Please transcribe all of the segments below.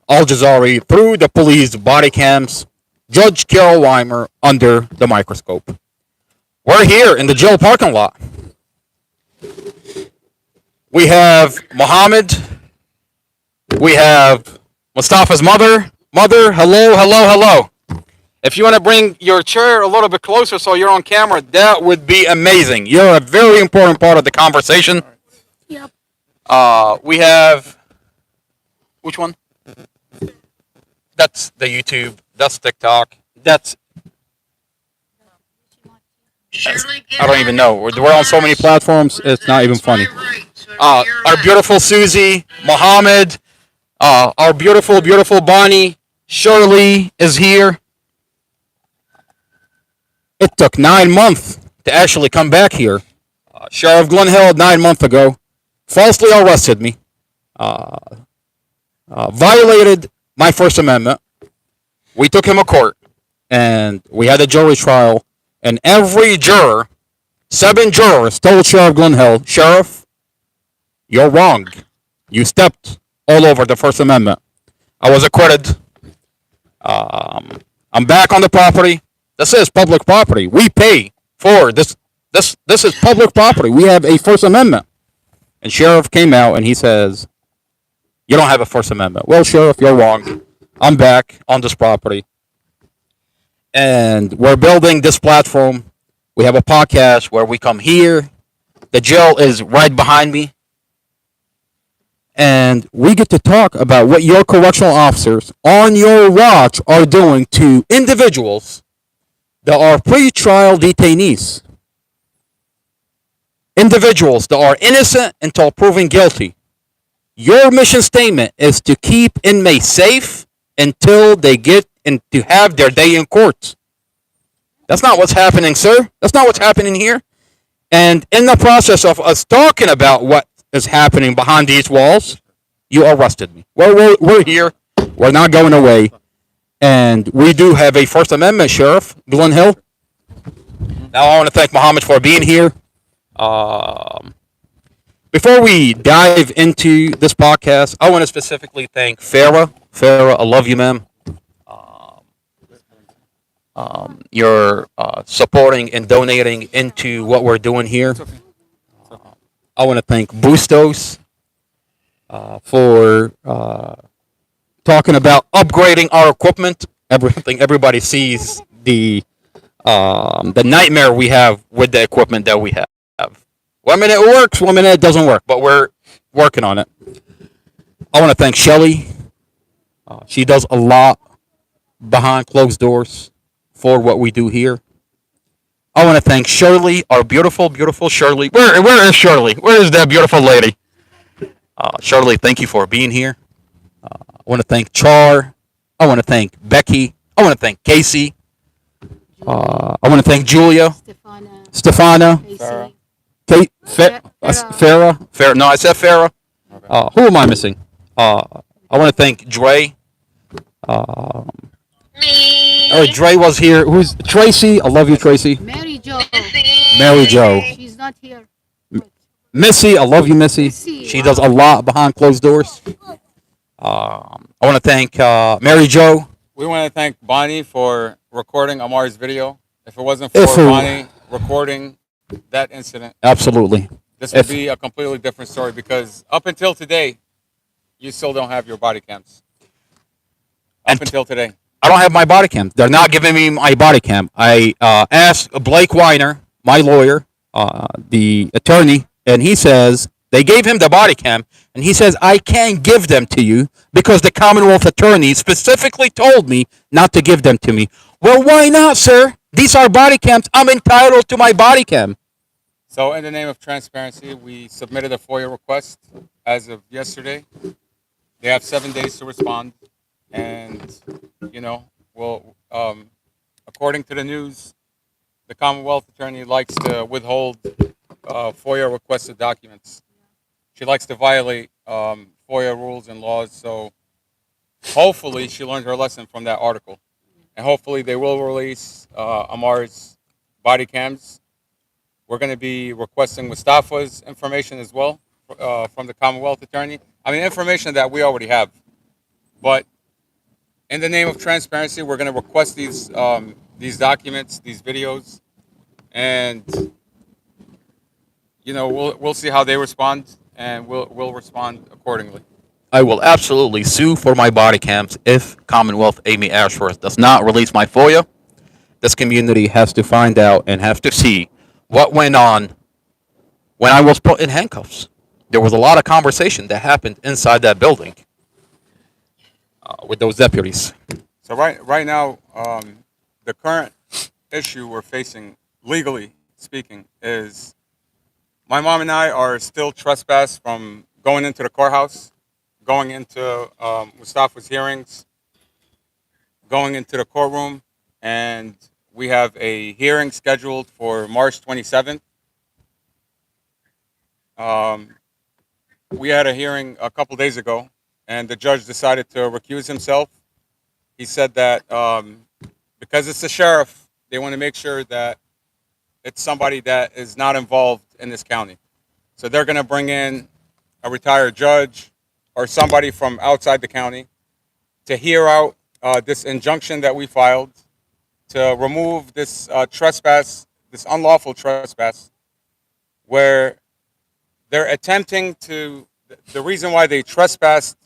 Al Jazari through the police body cams, Judge Carol Weimer under the microscope. We're here in the jail parking lot. We have Mohammed. We have Mustafa's mother. Mother, hello, hello, hello. If you want to bring your chair a little bit closer so you're on camera, that would be amazing. You're a very important part of the conversation. Yep. We have which one? That's the YouTube. That's TikTok. That's I don't even know. We're on so many platforms. It's not even funny. Our beautiful Susie, Mohammed, our beautiful, beautiful Bonnie, Shirley is here. It took 9 months to actually come back here. Sheriff Glenn Hill 9 months ago falsely arrested me, uh, violated my First Amendment. We took him to court, and we had a jury trial. And every juror, 7 jurors, told Sheriff Glenn Hill, Sheriff, you're wrong. You stepped all over the First Amendment. I was acquitted. I'm back on the property. This is public property. We pay for this. This is public property. We have a First Amendment. And Sheriff came out and he says, you don't have a First Amendment. Well, Sheriff, you're wrong. I'm back on this property. And we're building this platform. We have a podcast where we come here. The jail is right behind me. And we get to talk about what your correctional officers on your watch are doing to individuals that are pre-trial detainees. Individuals that are innocent until proven guilty. Your mission statement is to keep inmates safe until they get and to have their day in court. That's not what's happening, sir. That's not what's happening here. And in the process of us talking about what is happening behind these walls, you arrested me. We're here. We're not going away. And we do have a First Amendment, Sheriff Glenn Hill. Now I want to thank Mohammed for being here. Before we dive into this podcast, I want to specifically thank Farah. Farah, I love you, ma'am. You're supporting and donating into what we're doing here. I want to thank Bustos for talking about upgrading our equipment. Everybody sees the nightmare we have with the equipment that we have. One minute it works, one minute it doesn't work, but we're working on it. I want to thank Shelly. She does a lot behind closed doors for what we do here. I want to thank Shirley, our beautiful, beautiful Shirley. Where is Shirley? Where is that beautiful lady? Shirley, thank you for being here. I want to thank Char. I want to thank Becky. I want to thank Casey. I want to thank Julia. Stefana. Kate. Farah. No, I said Farah. Who am I missing? I want to thank Dre. Dre was here. Who's Tracy? I love you, Tracy. Mary Jo. Mary Jo. She's not here. Missy, I love you, Missy. She does a lot behind closed doors. I want to thank Mary Jo. We want to thank Bonnie for recording Amar's video. If it wasn't for Bonnie recording that incident, absolutely, this would be a completely different story because up until today, you still don't have your body cams. Up until today. I don't have my body cam. They're not giving me my body cam. I asked Blake Weiner, my lawyer, the attorney, and he says they gave him the body cam, and he says I can't give them to you because the Commonwealth attorney specifically told me not to give them to me. Well, why not, sir? These are body cams. I'm entitled to my body cam. So in the name of transparency, we submitted a FOIA request as of yesterday. They have 7 days to respond. And, according to the news, the Commonwealth attorney likes to withhold FOIA requested documents. She likes to violate FOIA rules and laws. So hopefully she learned her lesson from that article. And hopefully they will release Amar's body cams. We're going to be requesting Mustafa's information as well from the Commonwealth attorney. I mean, information that we already have. But in the name of transparency, we're going to request these documents, these videos, and we'll see how they respond, and we'll respond accordingly. I will absolutely sue for my body cams if Commonwealth Amy Ashworth does not release my FOIA. This community has to find out and have to see what went on when I was put in handcuffs. There was a lot of conversation that happened inside that building with those deputies. So right now, the current issue we're facing, legally speaking, is my mom and I are still trespassed from going into the courthouse, going into Mustafa's hearings, going into the courtroom, and we have a hearing scheduled for March 27th. We had a hearing a couple days ago, and the judge decided to recuse himself. He said that because it's the sheriff, they want to make sure that it's somebody that is not involved in this county. So they're going to bring in a retired judge or somebody from outside the county to hear out this injunction that we filed to remove this trespass, this unlawful trespass, where they're attempting to. The reason why they trespassed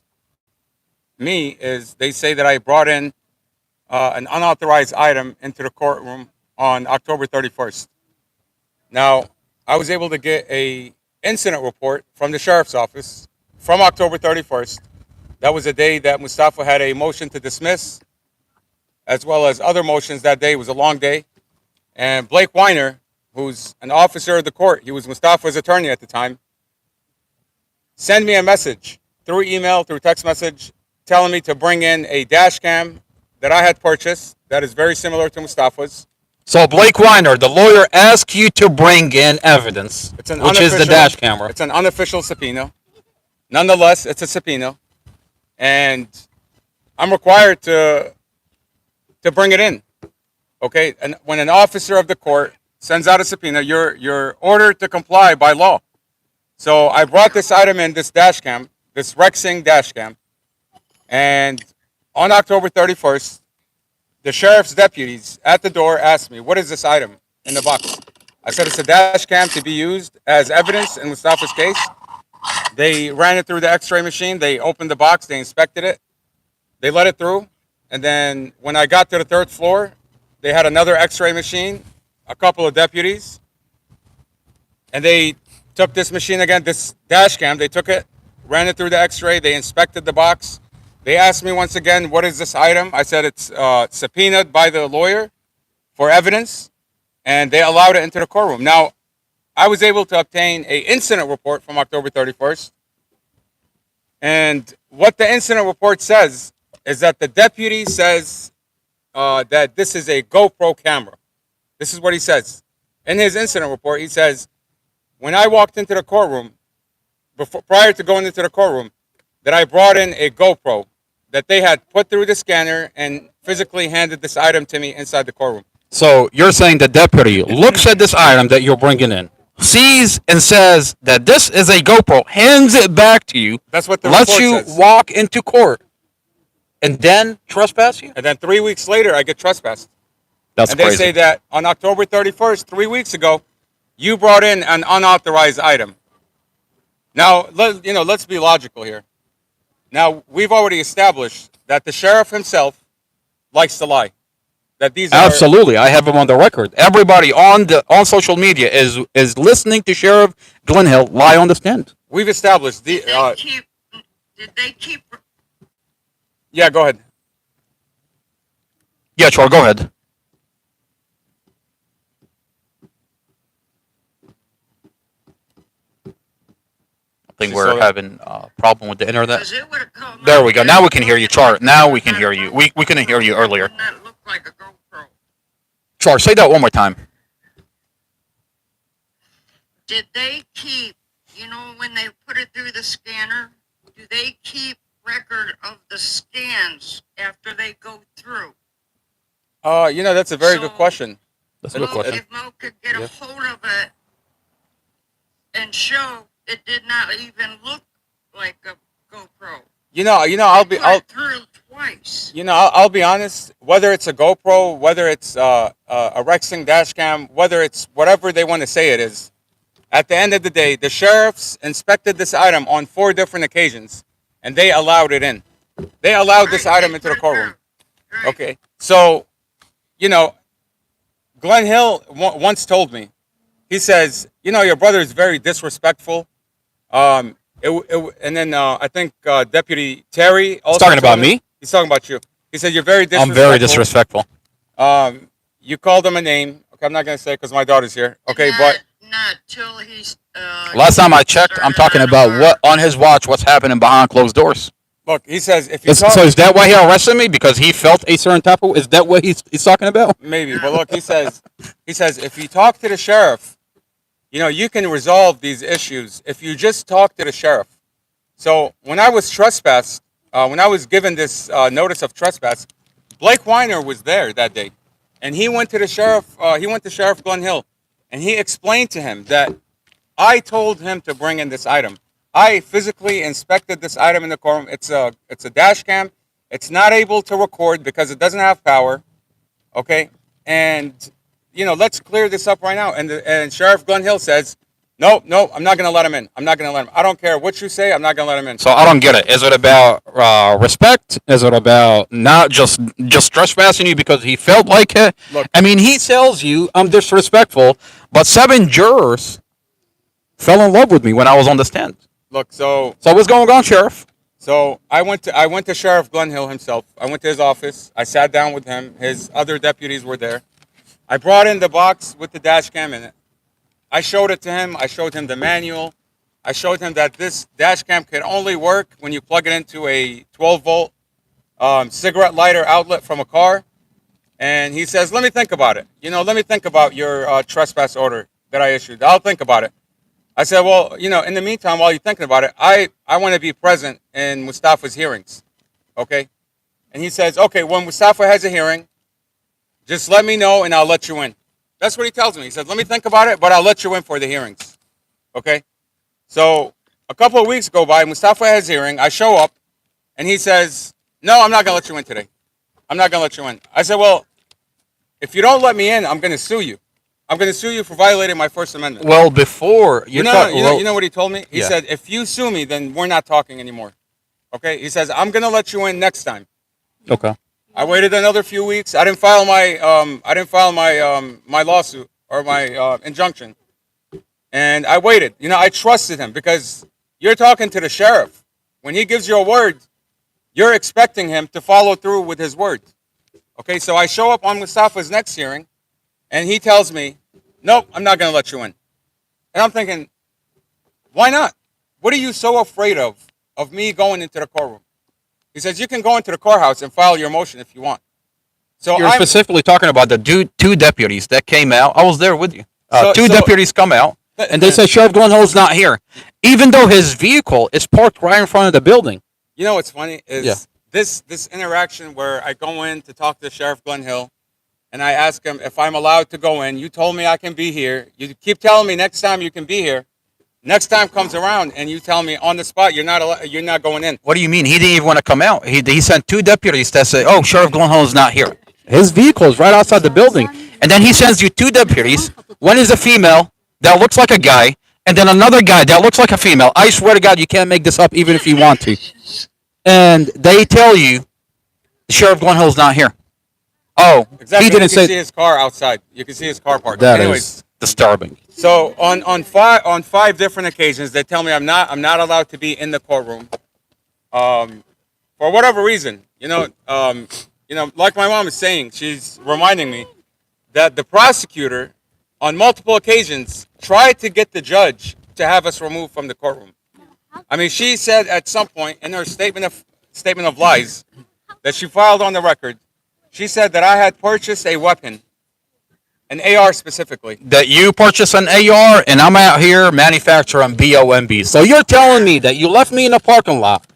me is they say that I brought in an unauthorized item into the courtroom on October 31st. Now, I was able to get a incident report from the sheriff's office from October 31st. That was a day that Mustafa had a motion to dismiss, as well as other motions that day. It was a long day. And Blake Weiner, who's an officer of the court, he was Mustafa's attorney at the time, sent me a message through email, through text message, telling me to bring in a dash cam that I had purchased that is very similar to Mustafa's. So Blake Weiner, the lawyer, asked you to bring in evidence, which is the dash camera. It's an unofficial subpoena. Nonetheless, it's a subpoena, and I'm required to bring it in. Okay, and when an officer of the court sends out a subpoena, you're ordered to comply by law. So I brought this item in, this dash cam, this Rexing dash cam, and on October 31st, the sheriff's deputies at the door asked me, "What is this item in the box?" I said, "It's a dash cam to be used as evidence in Mustafa's case." They ran it through the x-ray machine. They opened the box. They inspected it. They let it through. And then when I got to the third floor, they had another x-ray machine, a couple of deputies. And they took this machine again, this dash cam. They took it, ran it through the x-ray. They inspected the box. They asked me once again, "What is this item?" I said, "It's subpoenaed by the lawyer for evidence." And they allowed it into the courtroom. Now, I was able to obtain an incident report from October 31st. And what the incident report says is that the deputy says that this is a GoPro camera. This is what he says. In his incident report, he says, when I walked into the courtroom, prior to going into the courtroom, that I brought in a GoPro that they had put through the scanner and physically handed this item to me inside the courtroom. So you're saying the deputy looks at this item that you're bringing in, sees and says that this is a GoPro, hands it back to you, That's what the lets report you says. walk into court, and then trespass you? And then 3 weeks later, I get trespassed. That's And they crazy. say that on October 31st, 3 weeks ago, you brought in an unauthorized item. Now, let's be logical here. Now, we've already established that the sheriff himself likes to lie. That these are Absolutely, I have him on the record. Everybody on social media is listening to Sheriff Glenhill lie on the stand. we've established the. Did they keep? Yeah, go ahead. Yeah, Char, go ahead. I think we're So- having a problem with the internet. Because it would have caught. There we go. Now we can hear you, Char. Now we can hear you. We couldn't hear you earlier. That looked like a GoPro. Char, say that one more time. Did they keep? When they put it through the scanner, do they keep record of the scans after they go through? That's a very good So- question. That's a good question. If Mo could get Yeah. a hold of it and show it did not even look like a GoPro. I'll They be put it through twice. price. You know, I'll be honest. Whether it's a GoPro, whether it's a Rexing dash cam, whether it's whatever they want to say it is, at the end of the day, the sheriffs inspected this item on 4 different occasions, and they allowed it in. They allowed this Right, item right, into the right, courtroom. right. Okay, so you know, Glenn Hill once told me. He says, you know, your brother is very disrespectful. And then I think Deputy Terry also He's talking about told him- me? He's talking about you. He said you're very disrespectful. I'm very disrespectful. You called him a name. Okay, I'm not gonna say because my daughter's here. Okay, but Not till he's. Last time I checked, I'm talking about what on his watch, what's happening behind closed doors. look, he says if you Is, talk, so is that why he arrested me? Because he felt a certain type of? Is that what he's talking about? maybe, but look, he says if you talk to the sheriff, you know, you can resolve these issues if you just talk to the sheriff. So when I was trespassed, when I was given this notice of trespass, Blake Weiner was there that day, and he went to the sheriff. He went to Sheriff Glenn Hill, and he explained to him that I told him to bring in this item. I physically inspected this item in the courtroom. It's a dash cam. It's not able to record because it doesn't have power. Okay, and you know, let's clear this up right now. And Sheriff Glenn Hill says, no, I'm not gonna let him in. I'm not gonna let him. I don't care what you say. I'm not gonna let him in. So I don't get it. Is it about respect? Is it about not just trespassing you because he felt like it? Look. I mean, he tells you I'm disrespectful, but 7 jurors fell in love with me when I was on the stand. Look, so So what's going on, Sheriff? I went to Sheriff Glenn Hill himself. I went to his office. I sat down with him. His other deputies were there. I brought in the box with the dash cam in it. I showed it to him. I showed him the manual. I showed him that this dash cam can only work when you plug it into a 12-volt cigarette lighter outlet from a car. And he says, let me think about it. You know, let me think about your trespass order that I issued. I'll think about it. I said, well, you know, in the meantime, while you're thinking about it, I want to be present in Mustafa's hearings. Okay? And he says, okay, when Mustafa has a hearing, just let me know and I'll let you in. That's what he tells me. He says, let me think about it, but I'll let you in for the hearings. Okay? So a couple of weeks go by, Mustafa has a hearing. I show up and he says, no, I'm not going to let you in today. I'm not going to let you in. I said, well, if you don't let me in, I'm going to sue you. I'm going to sue you for violating my First Amendment. Well, before You know what he told me? He Yeah. said, if you sue me, then we're not talking anymore. Okay? He says, I'm going to let you in next time. Okay. I waited another few weeks. I didn't file my lawsuit or my injunction, and I waited. You know, I trusted him because you're talking to the sheriff. When he gives you a word, you're expecting him to follow through with his word. Okay, so I show up on Mustafa's next hearing, and he tells me, "Nope, I'm not going to let you in." And I'm thinking, why not? What are you so afraid of me going into the courtroom? He says, you can go into the courthouse and file your motion if you want. So You're I'm, specifically talking about the two deputies that came out. I was there with you. So- Two so- deputies come out, and they said Sheriff Glenn Hill's not here, even though his vehicle is parked right in front of the building. you know what's funny is Yeah. this interaction where I go in to talk to Sheriff Glenn Hill, and I ask him if I'm allowed to go in. You told me I can be here. You keep telling me next time you can be here. Next time comes around, and you tell me on the spot you're not going in. What do you mean? He didn't even want to come out. He sent 2 deputies that say, "Oh, Sheriff Glenn Hill is not here." His vehicle is right outside the building, and then he sends you 2 deputies. One is a female that looks like a guy, and then another guy that looks like a female. I swear to God, you can't make this up, even if you want to. And they tell you, Sheriff Glenn Hill's not here. Oh, Exactly. he didn't you can see say his car outside. You can see his car parked. that. Anyways, Is disturbing. so on 5 different occasions, they tell me I'm not allowed to be in the courtroom, for whatever reason. You know, like my mom is saying, she's reminding me that the prosecutor, on multiple occasions, tried to get the judge to have us removed from the courtroom. I mean, she said at some point in her statement of lies that she filed on the record, she said that I had purchased a weapon, an AR specifically. That you purchase an AR, and I'm out here manufacturing BOMBs. So you're telling me that you left me in a parking lot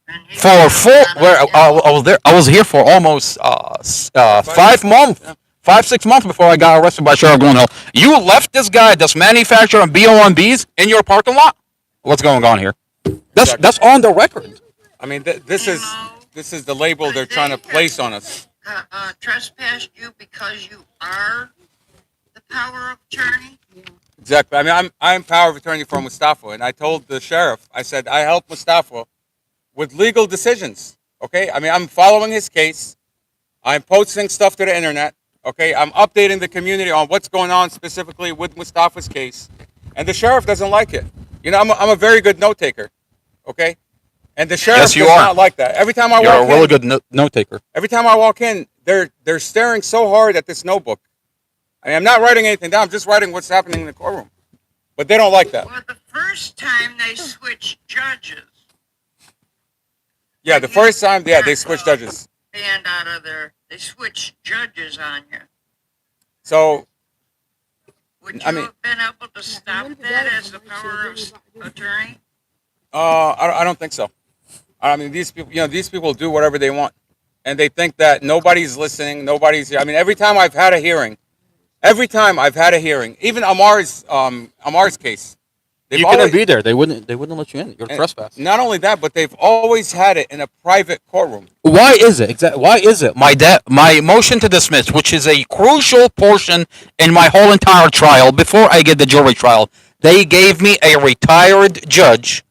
And he for was full? on Where his I was there. I was here for almost 5 months. 5-6 months before I got arrested by Sheriff Glenn Hill. You left this guy that's manufacturing BOMBs in your parking lot? What's going on here? That's on the record. I mean, this is This is the label they're trying to place on us. Trespassed you because you are the power of attorney? Exactly. I mean, I'm power of attorney for Mustafa, and I told the sheriff, I said I help Mustafa with legal decisions. Okay. I mean, I'm following his case. I'm posting stuff to the internet. Okay. I'm updating the community on what's going on specifically with Mustafa's case, and the sheriff doesn't like it. You know, I'm a very good note taker. Okay. And the sheriff Yes, you does are. not like that. Every time I You're a walk really in, good note taker. every time I walk in, they're staring so hard at this notebook. I mean, I'm not writing anything down. I'm just writing what's happening in the courtroom. But they don't like that. Well, the first time they switched judges, Yeah, the first time, yeah, they switched judges. banned out of there, they switched judges on you. So, Would you I mean- have been able to stop that as the power of attorney? I don't think so. I mean, these people, these people do whatever they want, and they think that nobody's listening, nobody's here. I mean, every time I've had a hearing, even Amar's case, they've You couldn't be there. They wouldn't let you in. You're trespassing. Not only that, but they've always had it in a private courtroom. Why is it? Why is it? My motion to dismiss, which is a crucial portion in my whole entire trial, before I get the jury trial, they gave me a retired judge,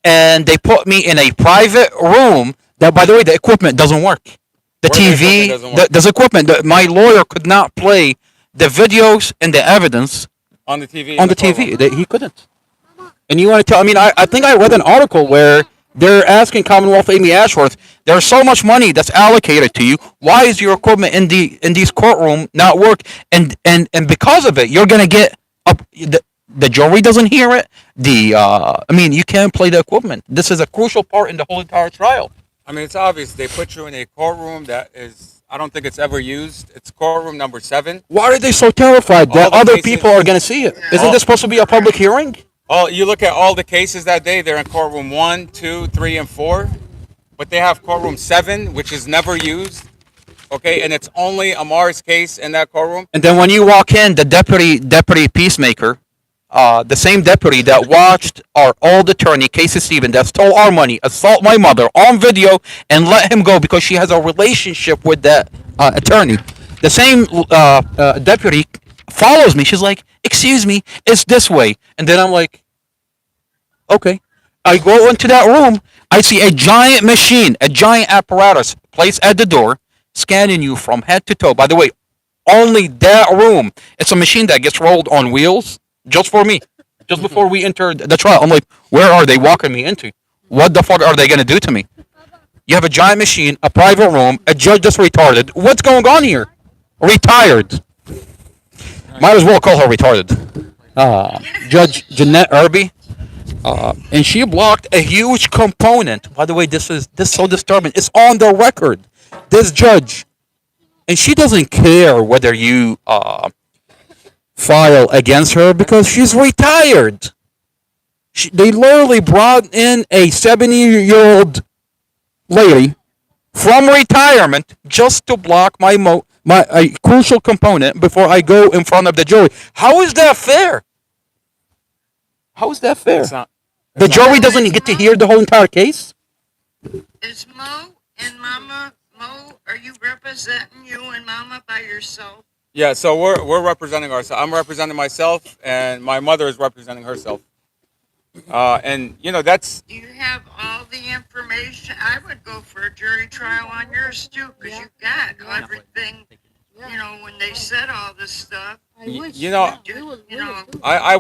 and they put me in a private room. That, by the way, the equipment doesn't work. The Where the TV, equipment doesn't work? there's equipment. My lawyer could not play the videos and the evidence On the TV. on the TV. He couldn't. And you want to tell? I mean, I think I read an article where they're asking Commonwealth Amy Ashworth, there's so much money that's allocated to you. Why is your equipment in these courtroom not work? And because of it, you're gonna get up. The jury doesn't hear it. I mean, you can't play the equipment. This is a crucial part in the whole entire trial. I mean, it's obvious. They put you in a courtroom that is, I don't think it's ever used. It's courtroom number 7. Why are they so terrified that All the other cases- people are gonna see it? Isn't All- this supposed to be a public hearing? You look at all the cases that day, they're in courtroom 1, 2, 3, and 4. But they have courtroom 7, which is never used. Okay, and it's only Amar's case in that courtroom. And then when you walk in, the deputy peacemaker, the same deputy that watched our old attorney, Casey Stevens, that stole our money, assault my mother on video, and let him go because she has a relationship with that attorney. The same deputy follows me. She's like, "Excuse me, it's this way." And then I'm like, "Okay." I go into that room. I see a giant machine, a giant apparatus placed at the door, scanning you from head to toe. By the way, only that room. It's a machine that gets rolled on wheels just for me. Just before we entered the trial, I'm like, where are they walking me into? What the fuck are they going to do to me? You have a giant machine, a private room, a judge that's retarded. What's going on here? Retired. Might as well call her retarded. Judge Jeanette Irby. And she blocked a huge component. By the way, this is so disturbing. It's on the record. This judge, and she doesn't care whether you file against her because she's retired. They literally brought in a 70-year-old lady from retirement just to block a crucial component before I go in front of the jury. How is that fair? How is that fair? It's not. The jury doesn't get to hear the whole entire case? Is Mo and Mama, are you representing you and Mama by yourself? Yeah, so we're representing ourselves. I'm representing myself, and my mother is representing herself. And that's Do you have all the information? I would go for a jury trial on yours too, because you got everything. You know, when they said all this stuff. I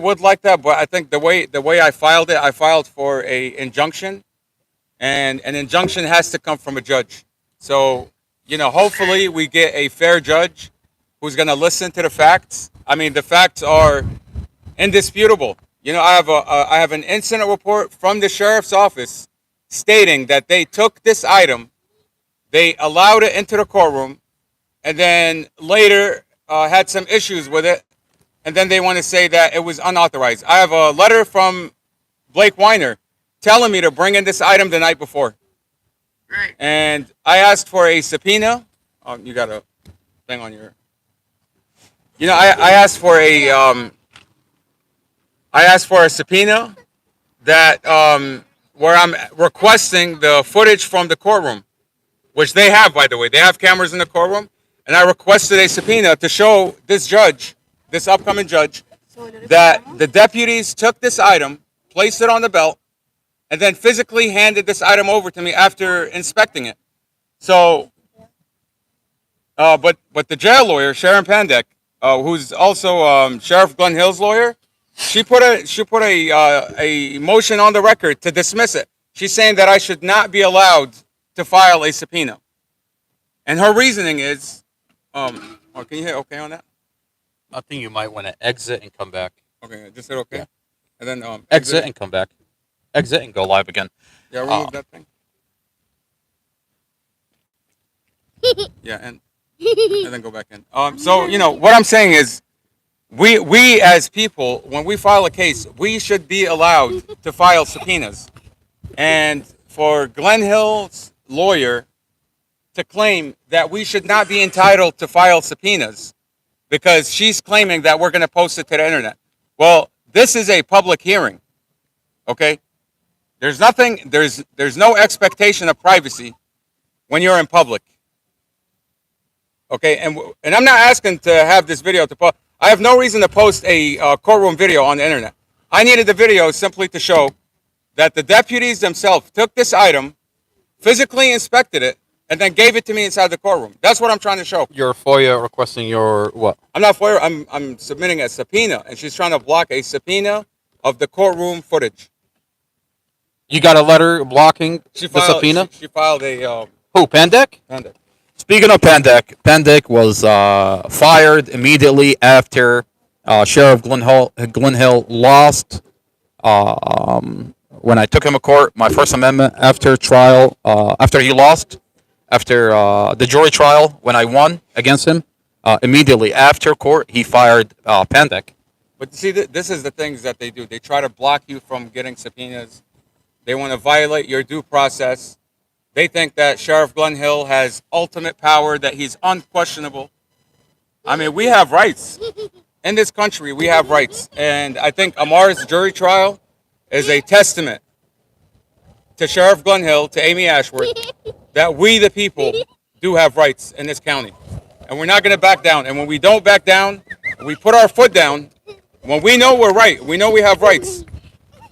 would like that, but I think the way I filed it, I filed for a injunction, and an injunction has to come from a judge. So hopefully we get a fair judge who's going to listen to the facts. I mean, the facts are indisputable. I have an incident report from the sheriff's office stating that they took this item, they allowed it into the courtroom, and then later had some issues with it, and then they want to say that it was unauthorized. I have a letter from Blake Weiner telling me to bring in this item the night before. Right. And I asked for a subpoena. Oh, you got a thing on your... I asked for a subpoena that where I'm requesting the footage from the courtroom which they have, by the way. They have cameras in the courtroom, and I requested a subpoena to show this judge, this upcoming judge, that the deputies took this item, placed it on the belt, and then physically handed this item over to me after inspecting it. So, but the jail lawyer, Sharon Pandek, who's also Sheriff Glenn Hill's lawyer, she put a motion on the record to dismiss it. She's saying that I should not be allowed to file a subpoena, and her reasoning is, can you hit okay on that? I think you might want to exit and come back. Okay, I just hit okay, Yeah. and then Exit and come back. Exit and go live again. Yeah, remove that thing. Yeah, and then go back in. So what I'm saying is, we as people, when we file a case, we should be allowed to file subpoenas. And for Glenn Hill's lawyer to claim that we should not be entitled to file subpoenas because she's claiming that we're going to post it to the internet. Well, this is a public hearing, okay? There's no expectation of privacy when you're in public, okay? And I'm not asking to have this video to post. I have no reason to post a courtroom video on the internet. I needed the video simply to show that the deputies themselves took this item, physically inspected it, and then gave it to me inside the courtroom. That's what I'm trying to show. Your FOIA requesting your what? I'm not FOIA. I'm submitting a subpoena, and she's trying to block a subpoena of the courtroom footage. You got a letter blocking the subpoena? She filed a Who, Pandek? Pandek. Speaking of Pandek, Pandek was fired immediately after Sheriff Glenn Hill lost. When I took him to court, my First Amendment after trial, after he lost, after the jury trial, when I won against him, immediately after court, he fired Pandek. But see, this is the things that they do. They try to block you from getting subpoenas. They want to violate your due process. They think that Sheriff Glenn Hill has ultimate power, that he's unquestionable. I mean, we have rights. In this country, we have rights. And I think Amar's jury trial is a testament to Sheriff Glenn Hill, to Amy Ashworth, that we, the people, do have rights in this county. And we're not going to back down. And when we don't back down, we put our foot down. When we know we're right, we know we have rights.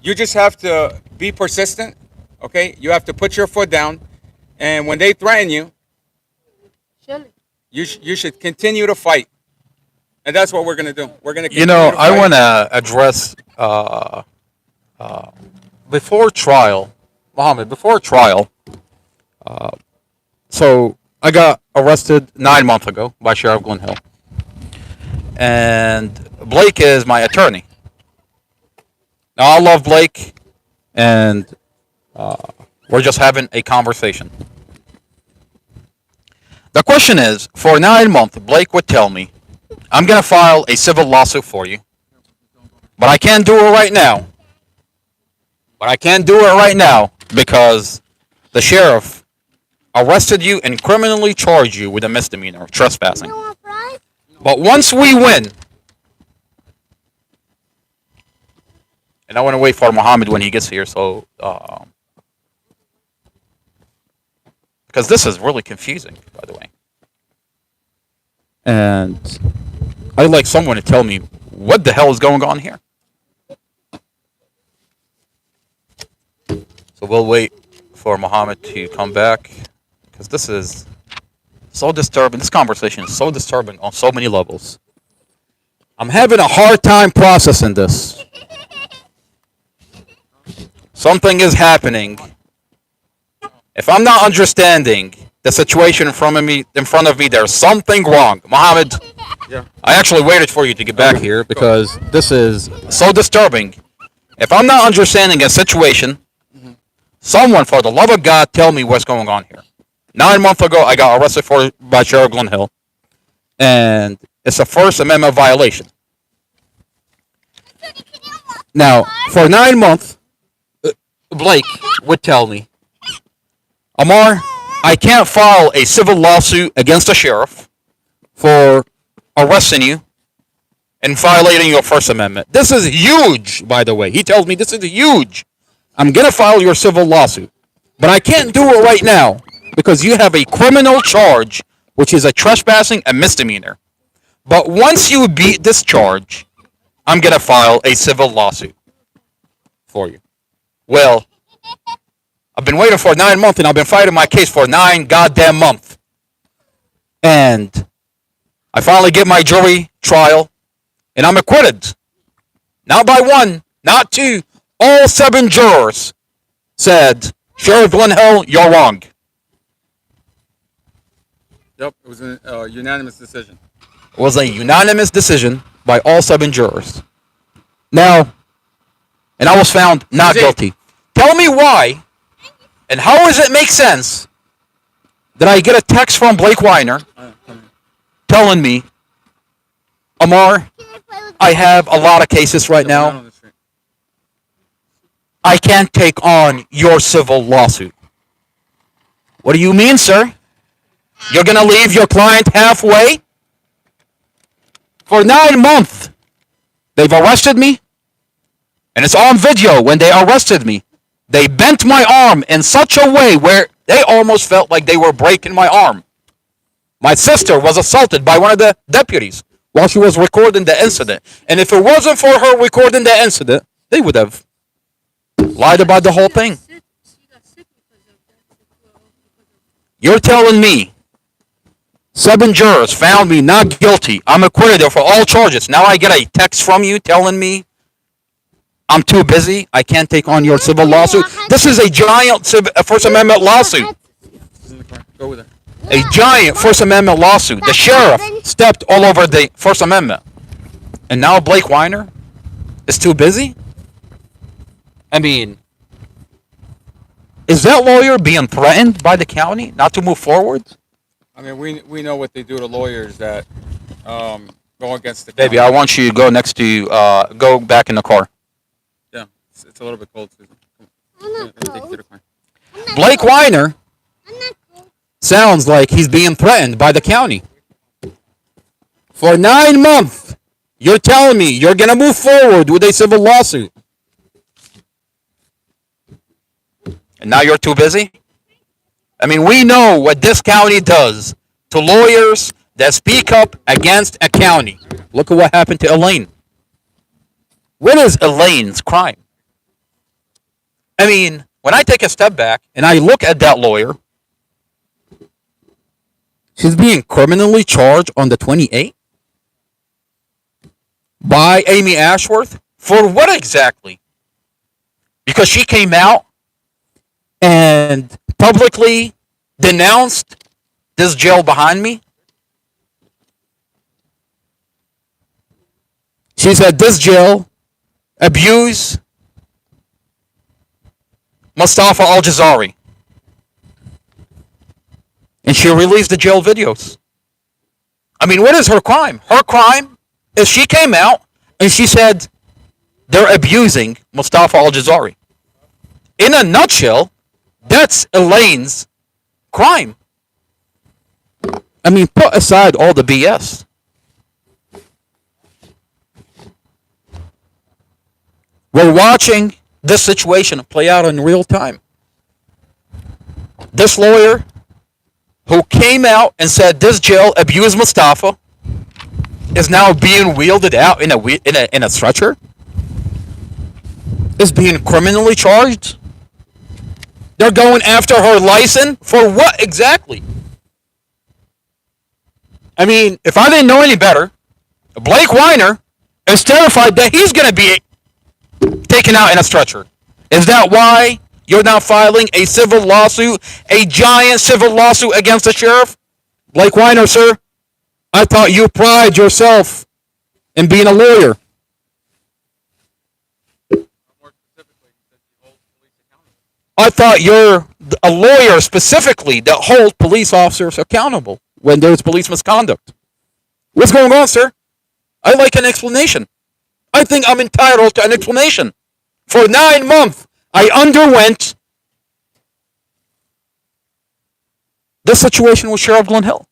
You just have to be persistent, okay? You have to put your foot down. And when they threaten you, you should continue to fight. And that's what we're going to do. We're going to continue to fight. I want to address before trial, Mohammed, before trial. So I got arrested 9 months ago by Sheriff Glenn Hill. And Blake is my attorney. Now, I love Blake, and we're just having a conversation. The question is, for 9 months, Blake would tell me, I'm going to file a civil lawsuit for you, but I can't do it right now. Because the sheriff arrested you and criminally charged you with a misdemeanor, trespassing. But once we win, and I want to wait for Mohammed when he gets here, so because this is really confusing, by the way. And I'd like someone to tell me what the hell is going on here. So we'll wait for Mohammed to come back, because this is so disturbing. This conversation is so disturbing on so many levels. I'm having a hard time processing this. Something is happening. If I'm not understanding the situation in front of me, there's something wrong. Mohammed, Yeah. I actually waited for you to get back here because this is so disturbing. If I'm not understanding a situation, someone, for the love of God, tell me what's going on here. 9 months ago, I got arrested by Sheriff Glenn Hill, and it's a First Amendment violation. Now, for 9 months, Blake would tell me, Amar, I can't file a civil lawsuit against the sheriff for arresting you and violating your First Amendment. This is huge, by the way. He tells me this is huge. I'm going to file your civil lawsuit, but I can't do it right now because you have a criminal charge, which is a trespassing, a misdemeanor. But once you beat this charge, I'm gonna file a civil lawsuit for you. Well, I've been waiting for 9 months, and I've been fighting my case for 9 goddamn months. And I finally get my jury trial, and I'm acquitted. Not by one, not two. All 7 jurors said, Sheriff Glenn Hill, you're wrong. Yep, it was a unanimous decision. It was a unanimous decision by all 7 jurors. Now, and I was found not guilty. Tell me why, and how does it make sense that I get a text from Blake Weiner telling me, Amar, I have a lot of cases right now. I can't take on your civil lawsuit. What do you mean, sir? You're going to leave your client halfway? For 9 months, they've arrested me, and it's on video when they arrested me. They bent my arm in such a way where they almost felt like they were breaking my arm. My sister was assaulted by one of the deputies while she was recording the incident. And if it wasn't for her recording the incident, they would have lied about the whole thing. You're telling me 7 jurors found me not guilty. I'm acquitted for all charges. Now I get a text from you telling me I'm too busy. I can't take on your civil lawsuit. This is a giant First Amendment lawsuit. Go with her. A giant First Amendment lawsuit. The sheriff stepped all over the First Amendment. And now Blake Weiner is too busy? I mean, is that lawyer being threatened by the county not to move forward? I mean, we know what they do to lawyers that go against the Baby, county. I want you to go next to, go back in the car. Yeah, it's a little bit cold, Susan. Come on. Let me take you to the car. Blake Weiner sounds like he's being threatened by the county. For 9 months, you're telling me you're going to move forward with a civil lawsuit. And now you're too busy? I mean, we know what this county does to lawyers that speak up against a county. Look at what happened to Elaine. What is Elaine's crime? I mean, when I take a step back and I look at that lawyer, she's being criminally charged on the 28th by Amy Ashworth. For what exactly? Because she came out and publicly denounced this jail behind me. She said this jail abused Mustafa Al-Jazari. And she released the jail videos. I mean, what is her crime? Her crime is she came out and she said they're abusing Mustafa Al-Jazari. In a nutshell, that's Elaine's crime. I mean, put aside all the BS. We're watching this situation play out in real time. This lawyer who came out and said this jail abused Mustafa is now being wheeled out in a stretcher, is being criminally charged. They're going after her license for what exactly? I mean, if I didn't know any better, Blake Weiner is terrified that he's going to be taken out in a stretcher. Is that why you're now filing a civil lawsuit, a giant civil lawsuit against the sheriff? Blake Weiner, sir, I thought you pride yourself in being a lawyer. More specifically, he said he holds police accountable. I thought you're a lawyer specifically that holds police officers accountable when there's police misconduct. What's going on, sir? I'd like an explanation. I think I'm entitled to an explanation. For 9 months, I underwent this situation with Sheriff Glenn Hill.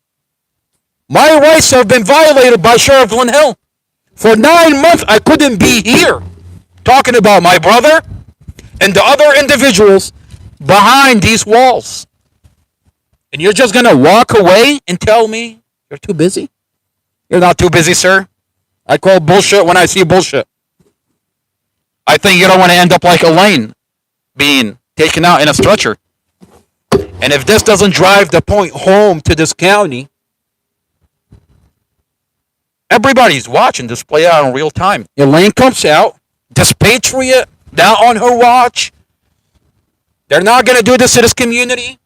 My rights have been violated by Sheriff Glenn Hill. For 9 months, I couldn't be here talking about my brother and the other individuals behind these walls. And you're just gonna walk away and tell me you're too busy? You're not too busy, sir. I call bullshit when I see bullshit. I think you don't want to end up like Elaine, being taken out in a stretcher. And if this doesn't drive the point home to this county, everybody's watching this play out in real time. Elaine comes out, this patriot, now on her watch. They're not gonna do this to this community.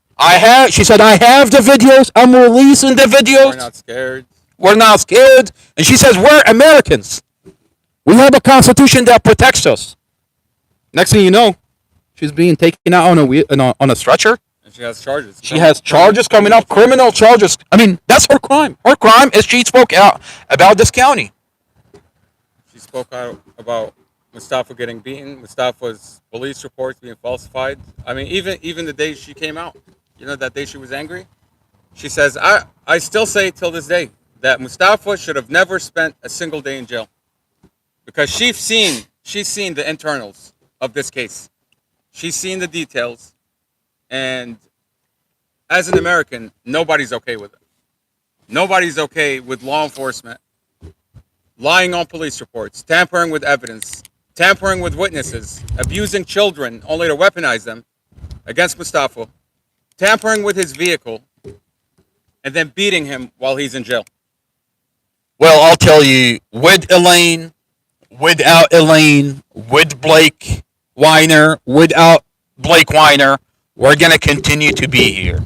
She said, I have the videos. I'm releasing the videos. We're not scared. We're not scared. And she says, we're Americans. We have a constitution that protects us. Next thing you know, she's being taken out on a stretcher. And she has charges. She has charges coming up, criminal charges. I mean, that's her crime. Her crime is she spoke out about this county. She spoke out about Mustafa getting beaten, Mustafa's police reports being falsified. I mean, even the day she came out, that day she was angry, she says, I still say till this day that Mustafa should have never spent a single day in jail. Because she's seen the internals of this case. She's seen the details. And as an American, nobody's okay with it. Nobody's okay with law enforcement lying on police reports, tampering with evidence, tampering with witnesses, abusing children only to weaponize them against Mustafa, tampering with his vehicle, and then beating him while he's in jail. Well, I'll tell you, with Elaine, without Elaine, with Blake Weiner, without Blake Weiner, we're going to continue to be here.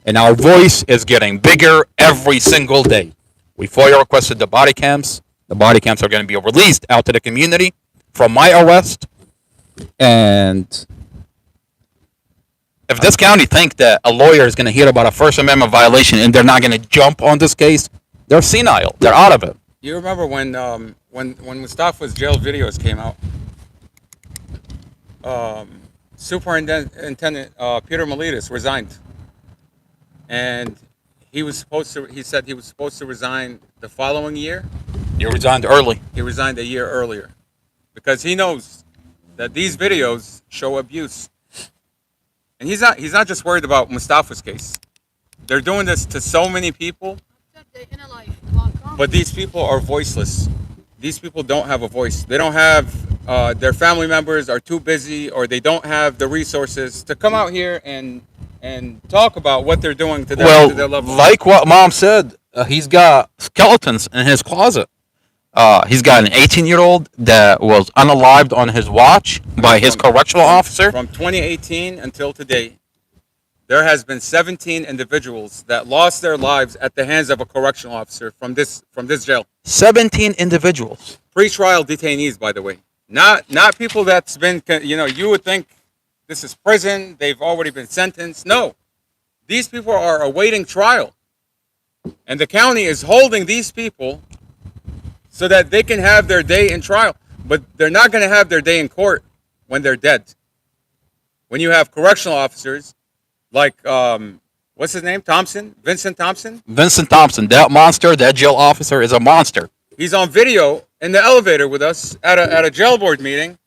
And our voice is getting bigger every single day. We FOIA requested the body cams. The body cams are going to be released out to the community from my arrest. And if this county think that a lawyer is going to hear about a First Amendment violation and they're not going to jump on this case, they're senile. They're out of it. You remember when Mustafa's jail videos came out? Superintendent Peter Miletus resigned, and he said he was supposed to resign the following year. He resigned early. He resigned a year earlier because he knows that these videos show abuse, and he's not just worried about Mustafa's case. They're doing this to so many people, but these people are voiceless. These people don't have a voice. They don't have. Their family members are too busy, or they don't have the resources to come out here and talk about what they're doing to their loved ones. Like what Mom said, he's got skeletons in his closet. He's got an 18-year-old that was unalived on his watch by his correctional officer. From 2018 until today, there has been 17 individuals that lost their lives at the hands of a correctional officer from this jail. 17 individuals. Pre-trial detainees, by the way. Not people that's been, you would think this is prison, they've already been sentenced. No. These people are awaiting trial. And the county is holding these people so that they can have their day in trial. But they're not going to have their day in court when they're dead. When you have correctional officers like, what's his name? Vincent Thompson? Vincent Thompson, that monster, that jail officer is a monster. He's on video in the elevator with us at a jail board meeting,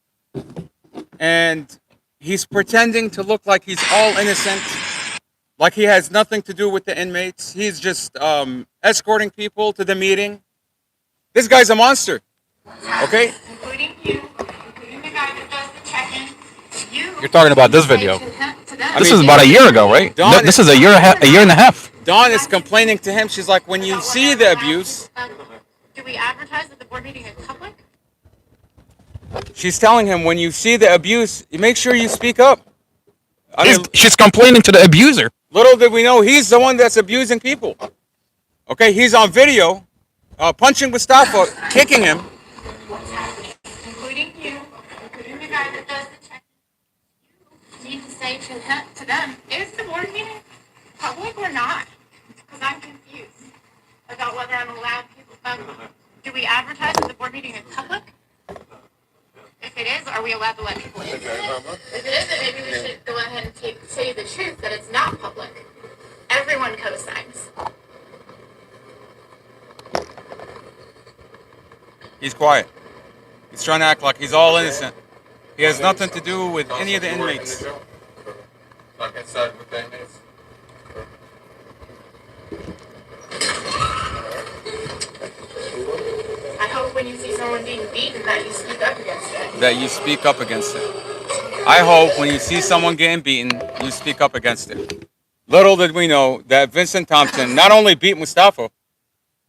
and he's pretending to look like he's all innocent, like he has nothing to do with the inmates. He's just escorting people to the meeting. This guy's a monster, okay? Including you, including the guy that does the check-in. You're talking about this video. This is mean, about a year ago, right? This is a year and a half. Dawn is complaining to him. She's like, when you see the abuse... Do we advertise at the board meeting in public? She's telling him, when you see the abuse, you make sure you speak up. She's complaining to the abuser. Little did we know, he's the one that's abusing people. Okay, he's on video, punching Mustafa, kicking him. Including you, including the guy that does the check. You need to say to them, is the board meeting public or not? Because I'm confused about whether I'm allowed people. Do we advertise at the board meeting in public? If it is, are we allowed to let people in? If it isn't, maybe we should go ahead and say the truth that it's not public. Everyone co-signs. He's quiet. He's trying to act like he's all innocent. He has nothing to do with any of the inmates. Like inside with the inmates? you see someone being beaten that you speak up against it. That you speak up against it. I hope when you see someone getting beaten, you speak up against it. Little did we know that Vincent Thompson not only beat Mustafa,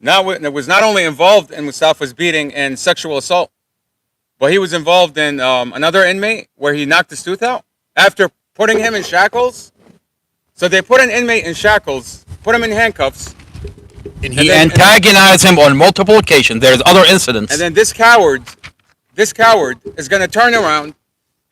was not only involved in Mustafa's beating and sexual assault, but he was involved in another inmate where he knocked his tooth out after putting him in shackles. So they put an inmate in shackles, put him in handcuffs, And he antagonized him on multiple occasions. There's other incidents. and then this coward is going to turn around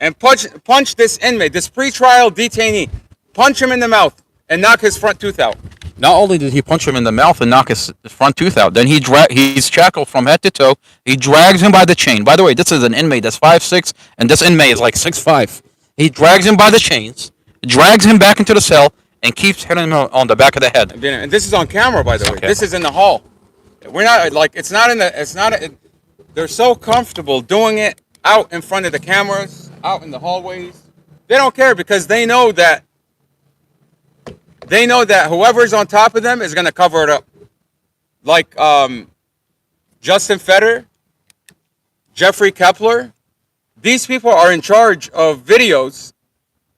and punch this inmate, this pretrial detainee, punch him in the mouth and knock his front tooth out. Not only did he punch him in the mouth and knock his front tooth out, then he's shackled from head to toe. He drags him by the chain. By the way, this is an inmate that's 5'6", and this inmate is like 6'5". He drags him by the chains, drags him back into the cell, and keeps hitting him on the back of the head. And this is on camera, by the way. Okay. This is in the hall. We're not like it's not in the. It's not. They're so comfortable doing it out in front of the cameras, out in the hallways. They don't care because they know that. They know that whoever's on top of them is going to cover it up. Like Justin Fetter, Jeffrey Kepler. These people are in charge of videos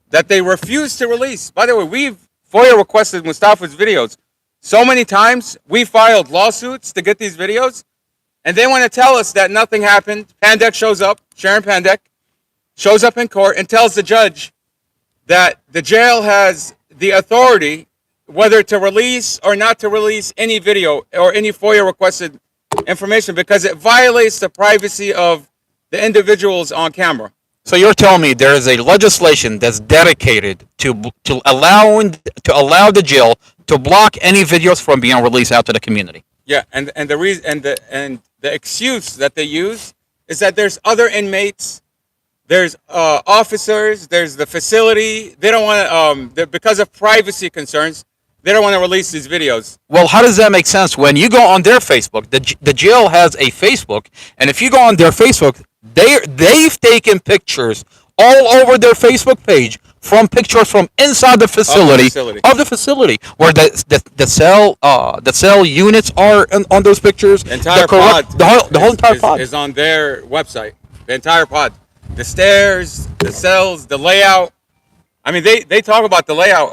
that they refuse to release. By the way, we've FOIA requested Mustafa's videos so many times. We filed lawsuits to get these videos, and they want to tell us that nothing happened. Pandek shows up, Sharon Pandek shows up in court and tells the judge that the jail has the authority whether to release or not to release any video or any FOIA requested information because it violates the privacy of the individuals on camera. So you're telling me there is a legislation that's dedicated to allow the jail to block any videos from being released out to the community? Yeah, and the reason and the excuse that they use is that there's other inmates, there's officers, there's the facility. They don't want to because of privacy concerns. They don't want to release these videos. Well, how does that make sense when you go on their Facebook? The jail has a Facebook, and if you go on their Facebook, they've taken pictures all over their Facebook page from pictures from inside the facility where the cell units are on those pictures. The entire pod, the whole entire pod is on their website. The entire pod, the stairs, the cells, the layout. I mean, they talk about the layout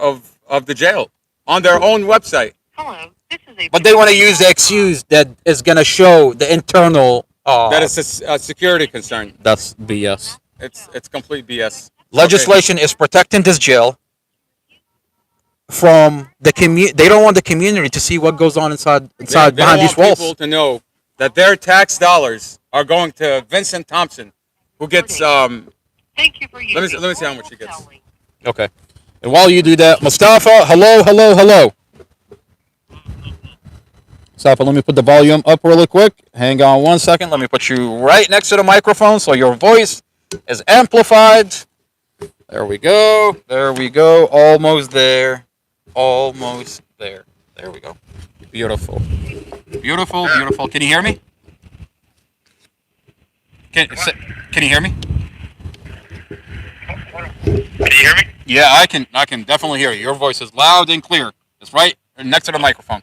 of the jail on their own website. Hello, this is a. But they want to use the excuse that is going to show the internal. That is a security concern. That's BS. It's complete BS. Legislation is protecting this jail from the community. They don't want the community to see what goes on inside They behind these want walls. people to know that their tax dollars are going to Vincent Thompson, who gets Thank you for using. let me see how much he gets. Telly. Okay. And while you do that, Mustafa, hello. Mustafa, let me put the volume up really quick. Hang on 1 second. Let me put you right next to the microphone so your voice is amplified. There we go. Almost there. There we go. Beautiful. Can you hear me? Can you hear me? Can you hear me? Yeah, I can definitely hear you. Your voice is loud and clear. It's right next to the microphone.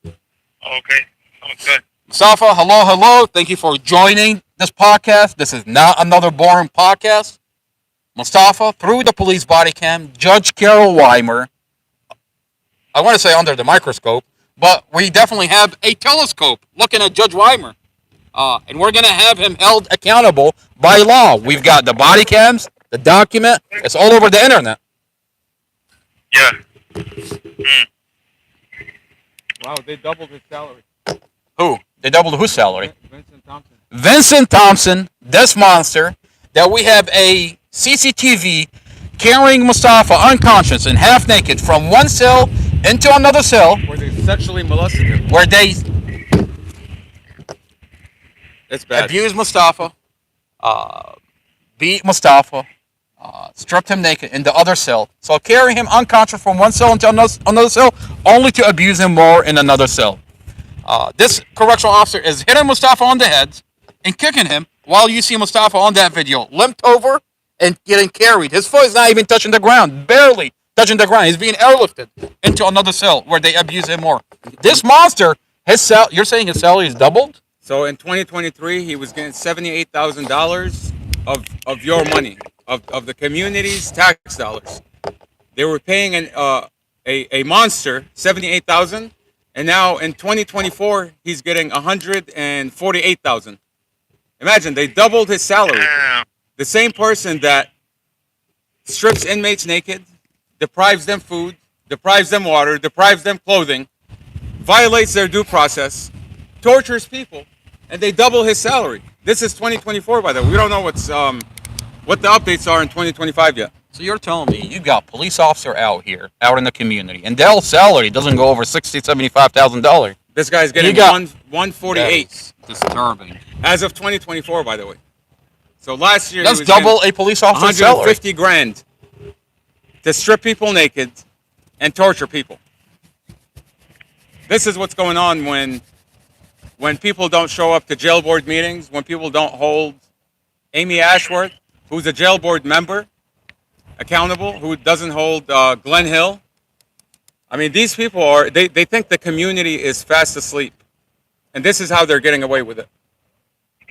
Okay, sounds good. Mustafa, hello. Thank you for joining this podcast. This is not another boring podcast. Mustafa, through the police body cam, Judge Carol Weimer, I want to say under the microscope, but we definitely have a telescope looking at Judge Weimer. And we're going to have him held accountable by law. We've got the body cams, the document. It's all over the internet. Yeah. Wow, they doubled his salary. Who? They doubled whose salary? Vincent Thompson. Vincent Thompson, this monster, that we have a CCTV carrying Mustafa unconscious and half naked from one cell into another cell Where they sexually molested him. where they It's bad. abused Mustafa, beat Mustafa, stripped him naked in the other cell. So carry him unconscious from one cell into another cell, only to abuse him more in another cell. This correctional officer is hitting Mustafa on the head and kicking him while you see Mustafa on that video limped over and getting carried. His foot is not even touching the ground, barely touching the ground. He's being airlifted into another cell where they abuse him more. This monster, you're saying his salary is doubled? So in 2023, he was getting $78,000 of your money, of the community's tax dollars. They were paying a monster 78,000, and now in 2024 he's getting 148,000. Imagine, they doubled his salary. Damn. The same person that strips inmates naked, deprives them food, deprives them water, deprives them clothing, violates their due process, tortures people, and they double his salary. This is 2024, by the way. We don't know what the updates are in 2025 yet. So you're telling me you got police officer out here, out in the community, and their salary doesn't go over $75,000. This guy's getting You got- 148 Disturbing. as of 2024, by the way. So last year That's he was double getting a police officer's salary. 150 grand to strip people naked and torture people. This is what's going on when people don't show up to jail board meetings, when people don't hold Amy Ashworth, who's a jail board member, accountable, who doesn't hold Glenn Hill. I mean, these people they think the community is fast asleep. And this is how they're getting away with it.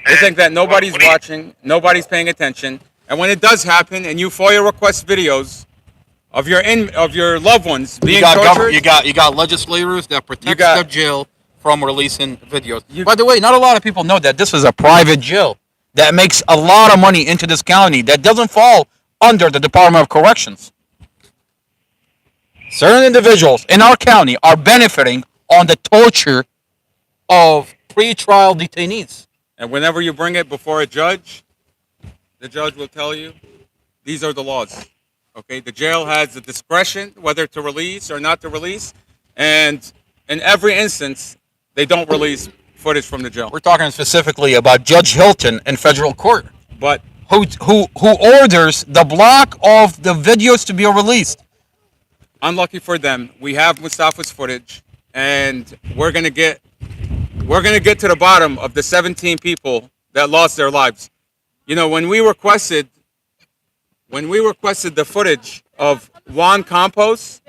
They think that nobody's watching, nobody's paying attention, and when it does happen, and you FOIA request videos of your loved ones being tortured, you got legislators that protect got- the jail from releasing videos. By the way, not a lot of people know that this is a private jail that makes a lot of money into this county that doesn't fall under the Department of Corrections. Certain individuals in our county are benefiting on the torture of pretrial detainees. and whenever you bring it before a judge, the judge will tell you these are the laws. Okay, the jail has the discretion whether to release or not to release, and in every instance, they don't release footage from the jail. We're talking specifically about Judge Hilton in federal court, But who orders the block of the videos to be released. unlucky for them, we have Mustafa's footage, and we're gonna get to the bottom of the 17 people that lost their lives. You know, when we requested the footage of Juan Campos,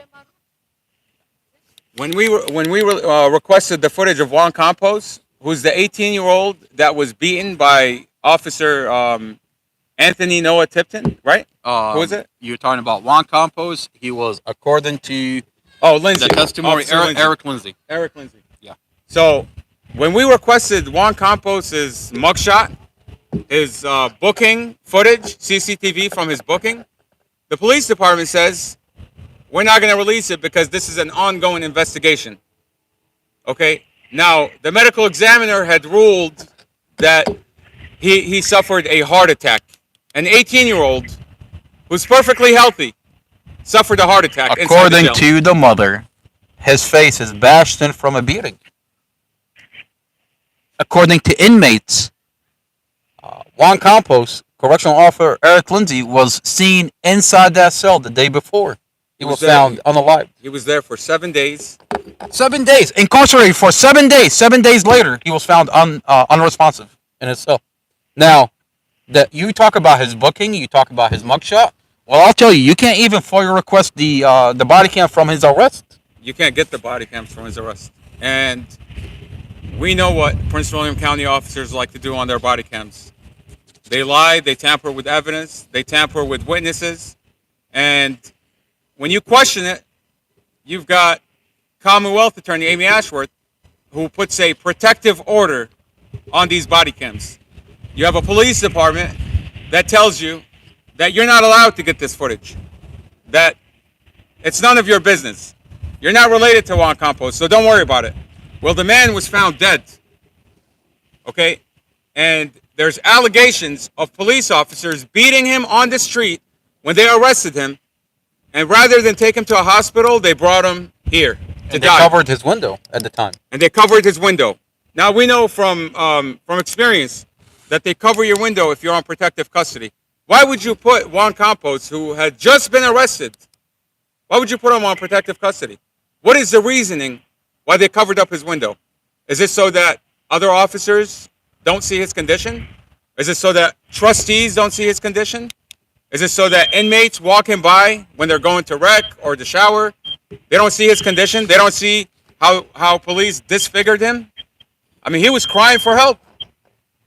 requested the footage of Juan Campos, who's the 18-year-old that was beaten by Officer Anthony Noah Tipton, right? Who was it? You're talking about Juan Campos. He was, according to Oh, Lindsay. the testimony, Officer Lindsay. Eric Lindsay. Eric Lindsay. Yeah. So when we requested Juan Campos's mugshot, his booking footage, CCTV from his booking, the police department says we're not going to release it because this is an ongoing investigation. Okay. Now the medical examiner had ruled that he suffered a heart attack. An 18-year-old who's perfectly healthy suffered a heart attack. inside the According jail. to the mother, his face is bashed in from a beating. According to inmates, Juan Campos, correctional officer Eric Lindsay, was seen inside that cell the day before. He was there. found unalive. He was there for 7 days. 7 days, incarcerated for 7 days. 7 days later, he was found unresponsive in his cell. Now, that you talk about his booking, you talk about his mugshot. Well, I'll tell you, you can't even FOIA request the body cam from his arrest. You can't get the body cams from his arrest. And we know what Prince William County officers like to do on their body cams. They lie, they tamper with evidence, they tamper with witnesses, and when you question it, you've got Commonwealth Attorney Amy Ashworth, who puts a protective order on these body cams. You have a police department that tells you that you're not allowed to get this footage, that it's none of your business. You're not related to Juan Campos, so don't worry about it. Well, the man was found dead, okay? And there's allegations of police officers beating him on the street when they arrested him, and rather than take him to a hospital, they brought him here to And they die. covered his window at the time. And they covered his window. Now we know from experience that they cover your window if you're on protective custody. Why would you put Juan Campos, who had just been arrested, why would you put him on protective custody? What is the reasoning why they covered up his window? Is it so that other officers don't see his condition? Is it so that trustees don't see his condition? Is it so that inmates walking by when they're going to rec or the shower, they don't see his condition? They don't see how police disfigured him? I mean, he was crying for help.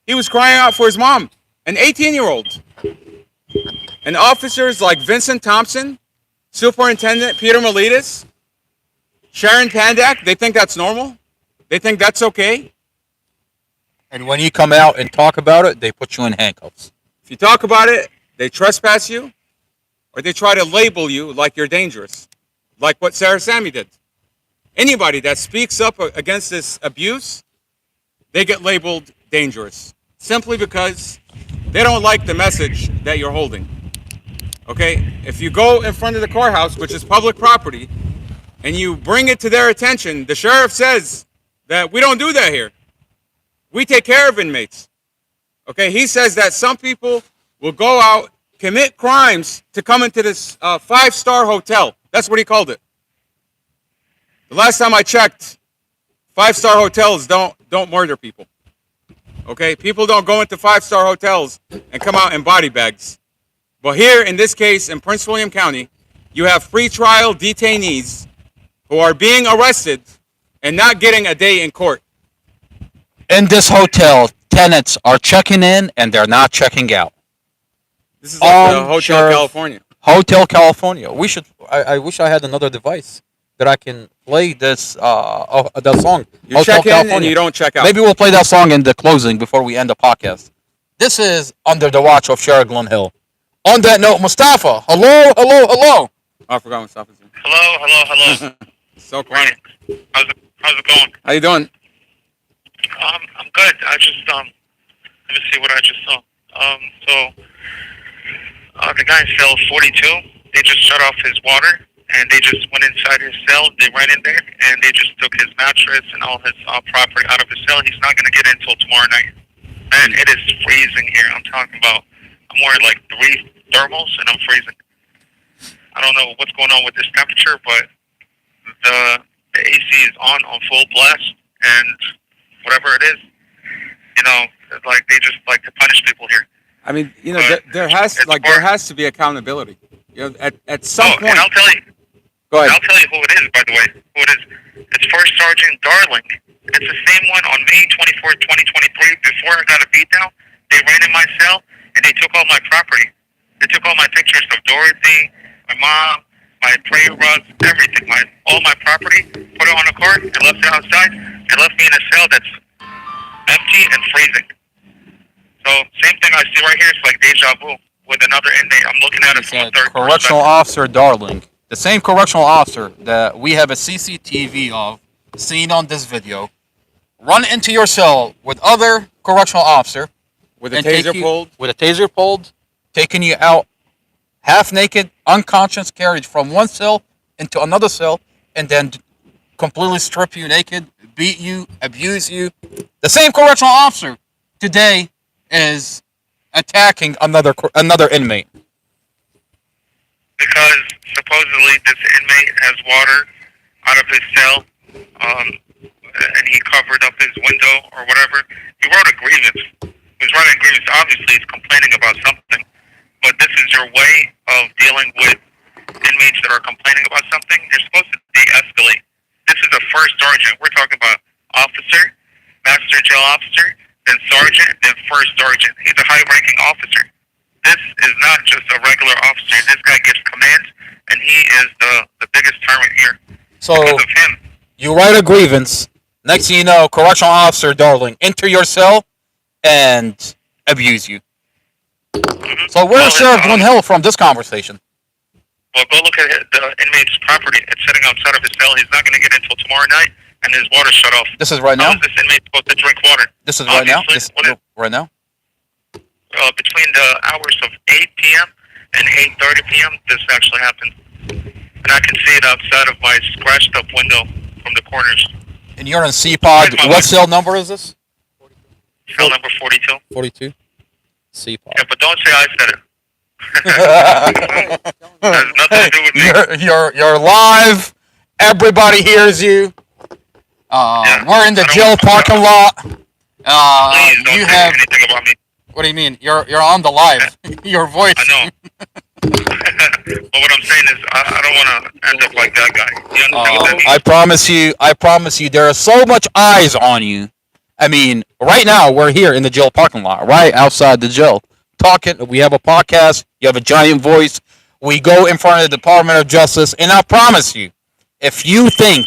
He was crying out for his mom, an 18-year-old. And officers like Vincent Thompson, Superintendent Peter Miletus, Sharon Pandak, they think that's normal. They think that's okay. And when you come out and talk about it, they put you in handcuffs. If you talk about it, they trespass you, or they try to label you like you're dangerous, like what Sarah Sammy did. Anybody that speaks up against this abuse, they get labeled dangerous, simply because they don't like the message that you're holding. Okay? If you go in front of the courthouse, which is public property, and you bring it to their attention, the sheriff says that we don't do that here. We take care of inmates. Okay? He says that some people will go out, commit crimes to come into this five-star hotel. That's what he called it. The last time I checked, five-star hotels don't murder people. Okay? People don't go into five-star hotels and come out in body bags. But here, in this case, in Prince William County, you have pretrial detainees who are being arrested and not getting a day in court. In this hotel, tenants are checking in and they're not checking out. This is like the Hotel Sheriff. California. Hotel California. We should. I wish I had another device that I can play this that song. You check in and you don't check out. Maybe we'll play that song in the closing before we end the podcast. This is Under the Watch of Sheriff Glenn Hill. On that note, Mustafa, hello. I forgot Mustafa's name. Hello. So quiet. How's it going? How you doing? I'm good. I just let me see what I just saw. The guy in cell 42, they just shut off his water and they just went inside his cell. They ran in there and they just took his mattress and all his property out of his cell. He's not gonna get in until tomorrow night. Man, it is freezing here. I'm talking about. I'm wearing like 3 thermals and I'm freezing. I don't know what's going on with this temperature, but the AC is on full blast, and whatever it is, like they just like to punish people here. I mean, there has to be accountability. At some point. And I'll tell you. Go ahead. I'll tell you who it is, by the way. Who it is? It's First Sergeant Darling. It's the same one on May 24th, 2023. Before I got a beatdown, they ran in my cell and they took all my property. They took all my pictures of Dorothy, my mom, my prayer rugs, everything, all my property, put it on a cart, and left it outside, and left me in a cell that's empty and freezing. So, same thing I see right here. It's like deja vu with another inmate. I'm looking at it from a third Correctional perspective. Officer Darling, the same correctional officer that we have a CCTV of, seen on this video, run into your cell with other correctional officer With a and take taser you- pulled. with a taser pulled, taking you out half naked, unconscious, carried from one cell into another cell, and then completely strip you naked, beat you, abuse you. The same correctional officer today is attacking another inmate. Because supposedly this inmate has water out of his cell, and he covered up his window or whatever. He wrote a grievance. He was writing a grievance. Obviously, he's complaining about something. But this is your way of dealing with inmates that are complaining about something. You're supposed to de-escalate. This is a first sergeant. We're talking about officer, master jail officer, then sergeant, then first sergeant. He's a high-ranking officer. This is not just a regular officer. This guy gives commands, and he is the biggest tyrant here. So Because of him. you write a grievance. Next thing you know, correctional officer Darling enter your cell and abuse you. So where's Sheriff Glenn Hill from this conversation? Well, go look at the inmate's property. It's sitting outside of his cell. He's not going to get in until tomorrow night, and his water's shut off. This is right How now. is this inmate supposed to drink water? This is right now. Obviously, Right now. Between the hours of 8 p.m. and 8:30 p.m., this actually happened. And I can see it outside of my scratched up window from the corners. And you're in CPOD. What cell number is this? Cell number 42. 42. CPOD. Yeah, but don't say I said it. It has nothing to do with me. You're live. Everybody hears you. We're in the I don't jail want to parking lot. Please don't You say have. anything about me. What do you mean? You're on the live. Your voice. I know. But what I'm saying is, I don't want to end up like that guy. You understand what that means? I promise you. There are so much eyes on you I mean, right now we're here in the jail parking lot, right outside the jail, talking. We have a podcast. You have a giant voice. We go in front of the Department of Justice, and I promise you, if you think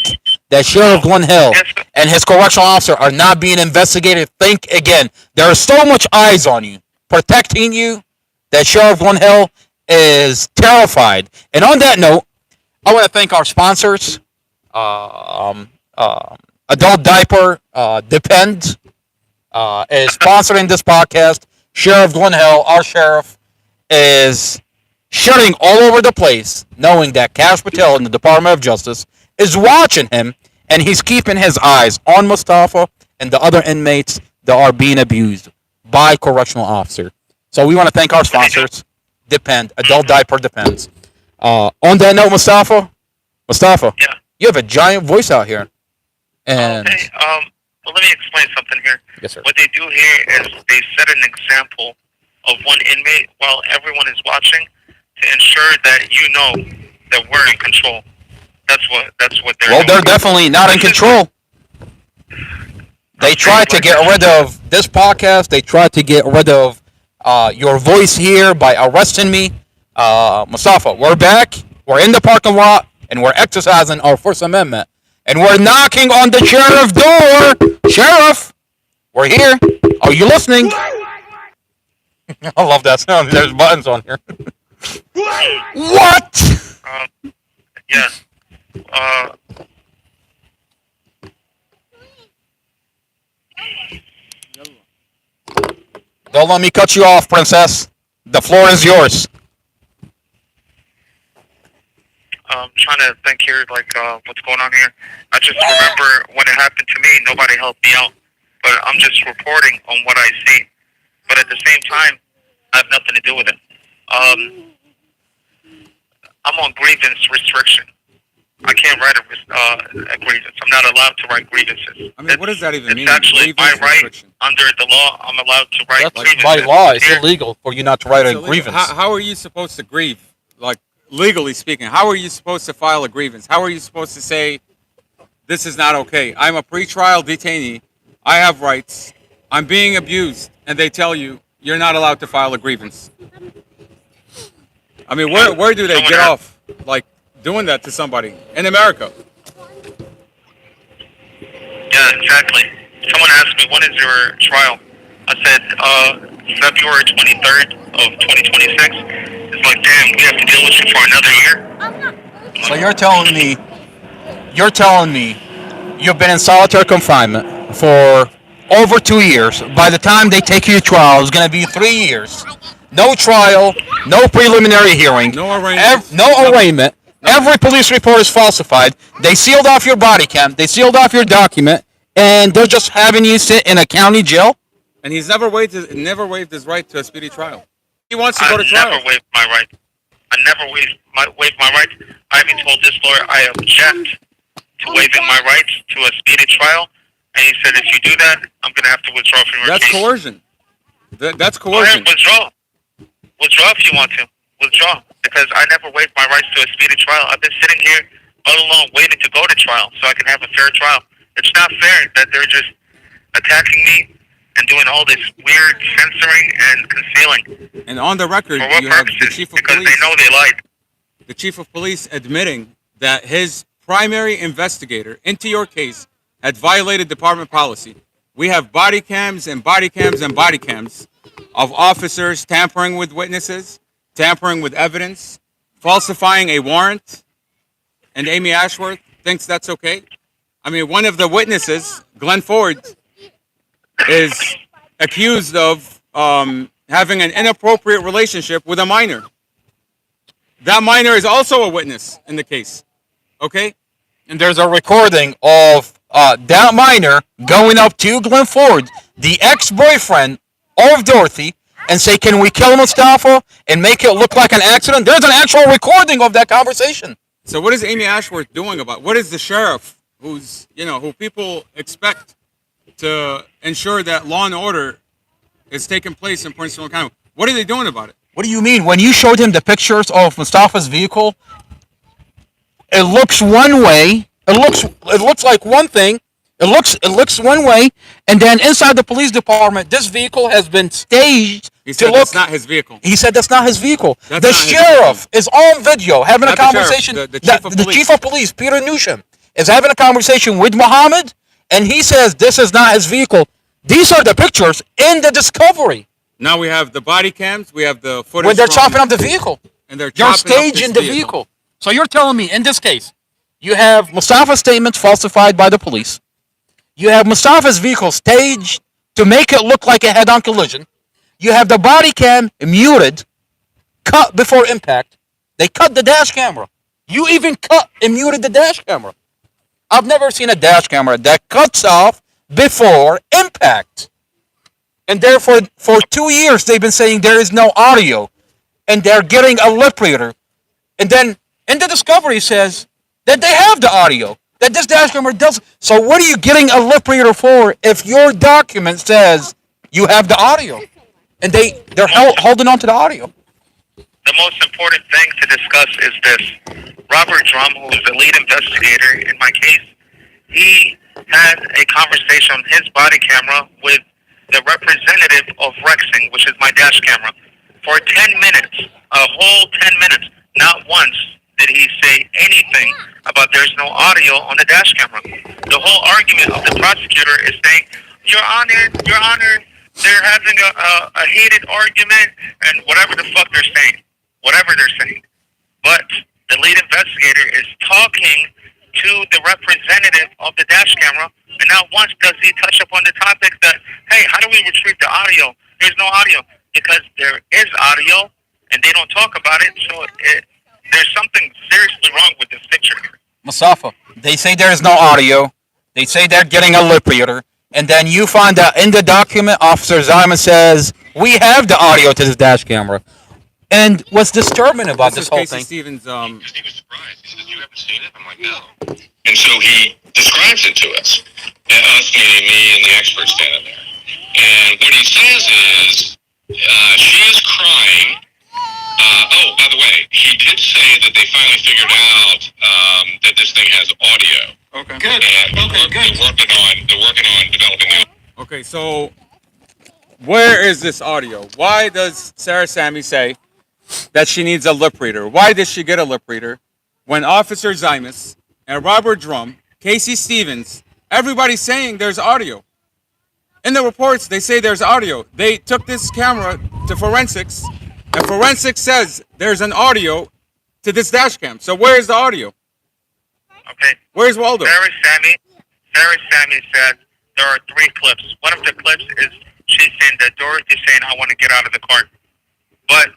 that Sheriff Glenn Hill Yes, sir. and his correctional officer are not being investigated, think again. There are so much eyes on you, protecting you, that Sheriff Glenn Hill is terrified. And on that note, I want to thank our sponsors. Adult Diaper Depend is sponsoring this podcast. Sheriff Glenn Hill, our sheriff, is shutting all over the place, knowing that Cash Patel in the Department of Justice is watching him, and he's keeping his eyes on Mustafa and the other inmates that are being abused by correctional officer. So we want to thank our sponsors. Depend, Adult Diaper Depends. On that note, Mustafa, Yeah. you have a giant voice out here. And Okay. Well, let me explain something here. yes, sir. What they do here is they set an example of one inmate while everyone is watching to ensure that you know that we're in control. That's what they're Well, they're doing. definitely not in control. They tried to get rid of this podcast. They tried to get rid of your voice here by arresting me. Mustafa, we're back. We're in the parking lot, and we're exercising our First Amendment. And we're knocking on the sheriff's door. Sheriff, we're here. Are you listening? I love that sound. There's buttons on here. What? Yeah. Don't let me cut you off, princess. The floor is yours. Trying to think here, like, what's going on here. I just remember when it happened to me, nobody helped me out. But I'm just reporting on what I see. But at the same time, I have nothing to do with it. I'm on grievance restriction. I can't write a grievance. I'm not allowed to write grievances. I mean, what does that even mean? It's actually my Grievance right. restriction. Under the law, I'm allowed to write That's grievances. by law. It's Here, illegal for you not to write a So, grievance. How are you supposed to grieve? Like, legally speaking, how are you supposed to file a grievance? How are you supposed to say, this is not okay? I'm a pretrial detainee. I have rights. I'm being abused. And they tell you, you're not allowed to file a grievance. I mean, where do they get off, like, doing that to somebody in America? Yeah, exactly. Someone asked me, when is your trial? I said, February 23rd of 2026. It's like, damn, we have to deal with you for another year? So you're telling me you've been in solitary confinement for over 2 years. By the time they take you to trial, it's going to be 3 years. No trial, no preliminary hearing, No arraignment. no arraignment. Every police report is falsified. They sealed off your body cam. They sealed off your document, and they're just having you sit in a county jail. And he's never waived his right to a speedy trial. He wants to go to I trial. never waived my right. I never waived my rights. I even told this lawyer I object to waiving my rights to a speedy trial. And he said, if you do that, I'm going to have to withdraw from your That's case. coercion. That's Go ahead, coercion. withdraw. Withdraw if you want to. Withdraw. Because I never waived my rights to a speedy trial. I've been sitting here all along waiting to go to trial so I can have a fair trial. It's not fair that they're just attacking me and doing all this weird censoring and concealing. And on the record, For what you have the purposes? chief of Because police. they know they lied. The chief of police admitting that his primary investigator into your case had violated department policy. We have body cams and body cams and body cams of officers tampering with witnesses, tampering with evidence, falsifying a warrant, and Amy Ashworth thinks that's okay. I mean, one of the witnesses, Glenn Ford, is accused of having an inappropriate relationship with a minor. That minor is also a witness in the case. Okay? And there's a recording of that minor going up to Glenn Ford, the ex-boyfriend of Dorothy, and say, can we kill Mustafa and make it look like an accident? There's an actual recording of that conversation. So what is Amy Ashworth doing about it? What is the sheriff who people expect to ensure that law and order is taking place in Prince William County? What are they doing about it? What do you mean? When you showed him the pictures of Mustafa's vehicle, it looks one way. It looks like one thing, It looks one way, and then inside the police department, this vehicle has been staged He to said look. that's not his vehicle. He said that's not his vehicle. That's The not his sheriff is on video having Not a the sheriff, conversation. the chief of The police. chief of police, Peter Newsham, is having a conversation with Muhammad, and he says this is not his vehicle. These are the pictures in the discovery Now we have the body cams. We have the footage when they're from- chopping up the vehicle. and they're You're chopping up staging this the vehicle. So you're telling me in this case, you have Mustafa's statements falsified by the police. You have Mustafa's vehicle staged to make it look like a head-on collision. You have the body cam muted, cut before impact. They cut the dash camera. You even cut and muted the dash camera. I've never seen a dash camera that cuts off before impact. And therefore, for 2 years, they've been saying there is no audio. And they're getting a lip reader. And then in the discovery says that they have the audio. That this dash camera does. So what are you getting a lip reader for if your document says you have the audio? And they're holding on to the audio. The most important thing to discuss is this. Robert Drum, who is the lead investigator in my case, he had a conversation on his body camera with the representative of Rexing, which is my dash camera, for 10 minutes, a whole 10 minutes. Not once did he say anything about there's no audio on the dash camera. The whole argument of the prosecutor is saying, Your Honor, they're having a heated argument and whatever the fuck they're saying. Whatever they're saying. But the lead investigator is talking to the representative of the dash camera, and not once does he touch upon the topic that, hey, how do we retrieve the audio? There's no audio. Because there is audio, and they don't talk about it, so there's something seriously wrong with this picture here. Mustafa, they say there is no audio. They say they're getting a lip reader. And then you find out in the document, Officer Zyman says, we have the audio to this dash camera. And what's disturbing about this is whole Casey thing? Stevens. Because he was surprised. He says, "You haven't seen it?" I'm like, "No." And so he describes it to us, and us meaning me and the expert standing there. And what he says is, she is crying. Oh, by the way, he did say that they finally figured out that this thing has audio. Okay. Good. And they're working on developing that. Okay, so where is this audio? Why does Sarah Sammy say that she needs a lip reader? Why did she get a lip reader when Officer Zymus and Robert Drum, Casey Stevens, everybody's saying there's audio? In the reports, they say there's audio. They took this camera to forensics, and forensics says there's an audio to this dash cam. So where is the audio? Okay. Where's Waldo? Sarah Sammy said there are 3 clips. One of the clips is she's saying that Dorothy's saying, I want to get out of the car. But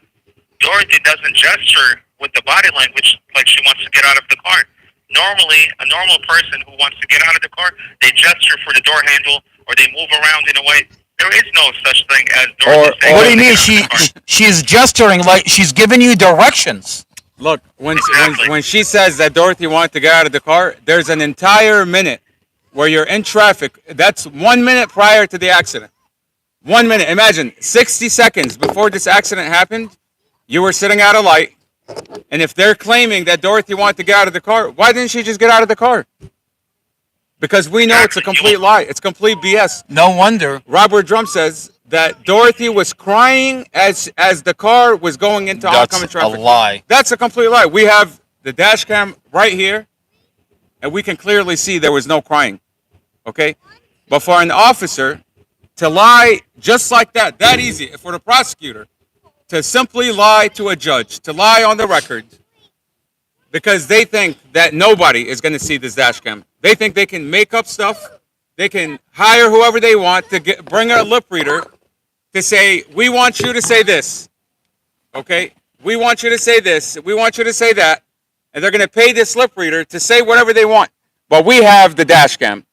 Dorothy doesn't gesture with the body language like she wants to get out of the car. Normally, a normal person who wants to get out of the car, they gesture for the door handle or they move around in a way. There is no such thing as Dorothy saying, What do you "I mean? want to get out of the car." She's gesturing like she's giving you directions. Look, when Exactly. she says that Dorothy wanted to get out of the car, there's an entire minute where you're in traffic. That's 1 minute prior to the accident. 1 minute. Imagine 60 seconds before this accident happened, you were sitting at a light. And if they're claiming that Dorothy wanted to get out of the car, why didn't she just get out of the car? Because we know it's a complete lie. It's complete BS. No wonder. Robert Drum says that Dorothy was crying as the car was going into oncoming traffic. a lie. That's a complete lie. We have the dash cam right here, and we can clearly see there was no crying. Okay? But for an officer to lie just like that easy, for the prosecutor to simply lie to a judge, to lie on the record, because they think that nobody is going to see this dash cam. They think they can make up stuff. They can hire whoever they want to bring a lip reader to say, we want you to say this. Okay? We want you to say this. We want you to say that. And they're going to pay this lip reader to say whatever they want. But we have the dash cam.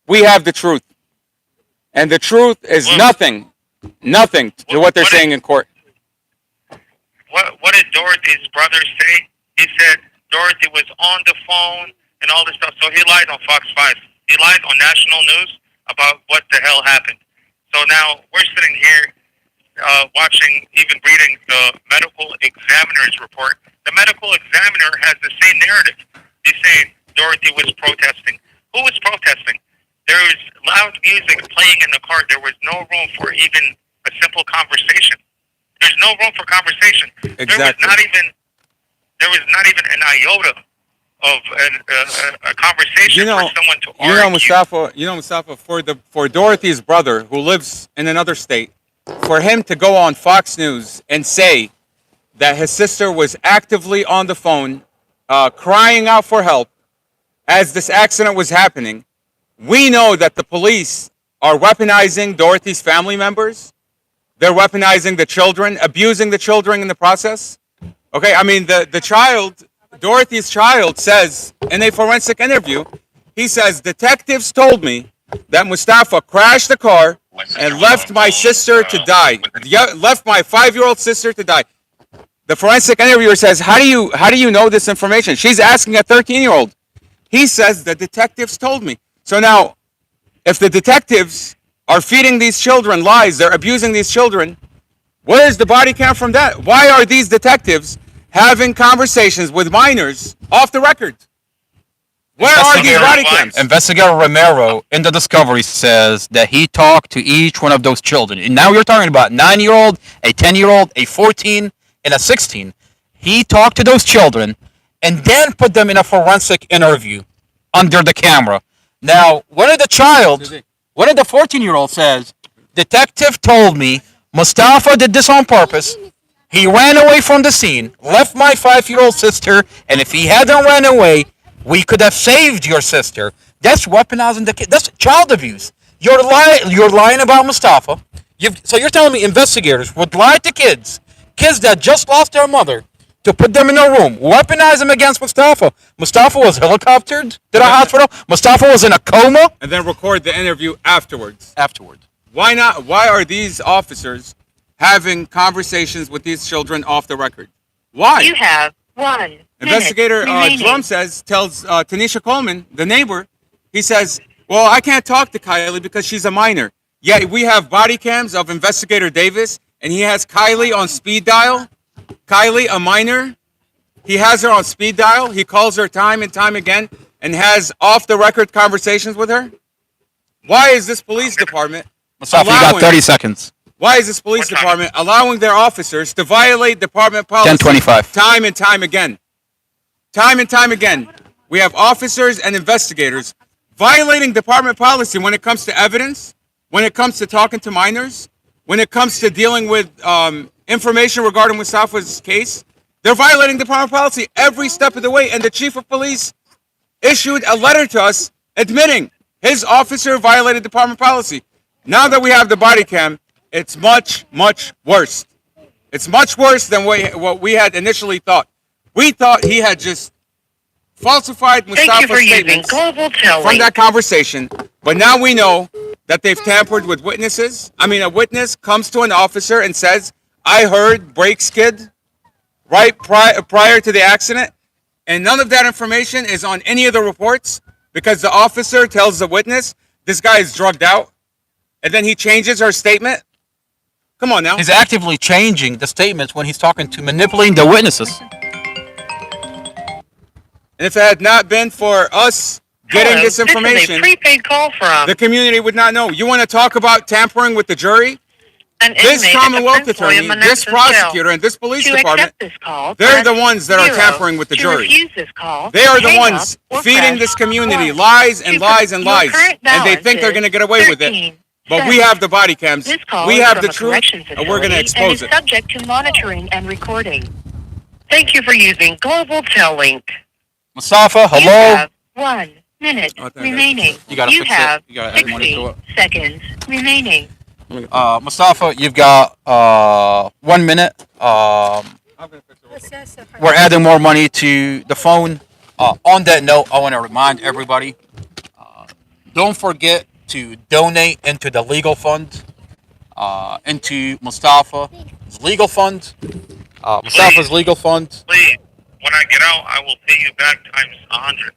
We have the truth. And the truth is nothing to what they're saying in court. What did Dorothy's brother say? He said Dorothy was on the phone and all this stuff. So he lied on Fox 5. He lied on national news about what the hell happened. So now we're sitting here watching, even reading the medical examiner's report. The medical examiner has the same narrative. He's saying Dorothy was protesting. Who was protesting? There was loud music playing in the car. There was no room for even a simple conversation. There's no room for conversation. Exactly. There was not even an iota of a conversation for someone to argue. Mustafa, for Dorothy's brother who lives in another state, for him to go on Fox News and say that his sister was actively on the phone, crying out for help as this accident was happening, we know that the police are weaponizing Dorothy's family members. They're weaponizing the children, abusing the children in the process. Okay, I mean, the child, Dorothy's child, says in a forensic interview, he says, detectives told me that Mustafa crashed the car and left my sister to die. Left my 5-year-old sister to die. The forensic interviewer says, how do you know this information? She's asking a 13-year-old. He says, the detectives told me. So now, if the detectives are feeding these children lies, they're abusing these children, where is the body cam from that? Why are these detectives having conversations with minors off the record? Where are these body cams? Investigator Romero in the discovery says that he talked to each one of those children. And now you're talking about 9-year-old, a 10-year-old, a 14, and a 16. He talked to those children and then put them in a forensic interview under the camera. Now, one of the 14-year-old says, detective told me Mustafa did this on purpose. He ran away from the scene, left my 5-year-old sister, and if he hadn't ran away, we could have saved your sister. That's weaponizing the kid. That's child abuse. You're lying about Mustafa. So you're telling me investigators would lie to kids that just lost their mother, to put them in a room, weaponize them against Mustafa. Mustafa was helicoptered to the hospital. Mustafa was in a coma. And then record the interview afterwards. Afterwards. Why not? Why are these officers having conversations with these children off the record? Why? You have 1 Investigator minute Drum tells Tanisha Coleman, the neighbor, he says, well, I can't talk to Kylie because she's a minor. Yet we have body cams of Investigator Davis, and he has Kylie on speed dial. Kylie, a minor, he has her on speed dial. He calls her time and time again and has off-the-record conversations with her. Why is this police department Mustafa, you got 30 seconds. Why is this police department allowing their officers to violate department policy 10:25. time and time again? Time and time again. We have officers and investigators violating department policy when it comes to evidence, when it comes to talking to minors, when it comes to dealing with information regarding Mustafa's case. They're violating department policy every step of the way, and the chief of police issued a letter to us admitting his officer violated department policy. Now that we have the body cam, it's much, much worse. It's much worse than what we had initially thought. We thought he had just falsified Mustafa's statements from that conversation, but now we know that they've tampered with witnesses. I mean, a witness comes to an officer and says, I heard brakes skid right prior to the accident, and none of that information is on any of the reports because the officer tells the witness, this guy is drugged out, and then he changes her statement. Come on now. He's actively changing the statements when he's talking to manipulating the witnesses. And if it had not been for us getting this information, This is a prepaid call from the community would not know. You want to talk about tampering with the jury? an This inmate at the Commonwealth Prince attorney, William this Manassas prosecutor, Jail. and this police To department, accept this call, they're press the ones that are 0. tampering with the To jury. refuse this call, They are the hang ones up or feeding press this community 1. lies and To lies and your lies, current and they balance think they're is going to get away with it. 13 But we cents. have the body cams, This call we is have from the a truth, corrections and we're going to facility and expose is it. subject to monitoring and recording. Thank you for using Global Tel Link. Mustafa, You hello. have 1 minute Oh, thank you. remaining. You gotta fix it. have You gotta add money to 60 seconds remaining. Mustafa, you've got 1 minute. We're adding more money to the phone. On that note, I want to remind everybody, don't forget to donate into the legal fund, into Mustafa's legal fund. Mustafa's legal fund. Please, when I get out, I will pay you back times 100.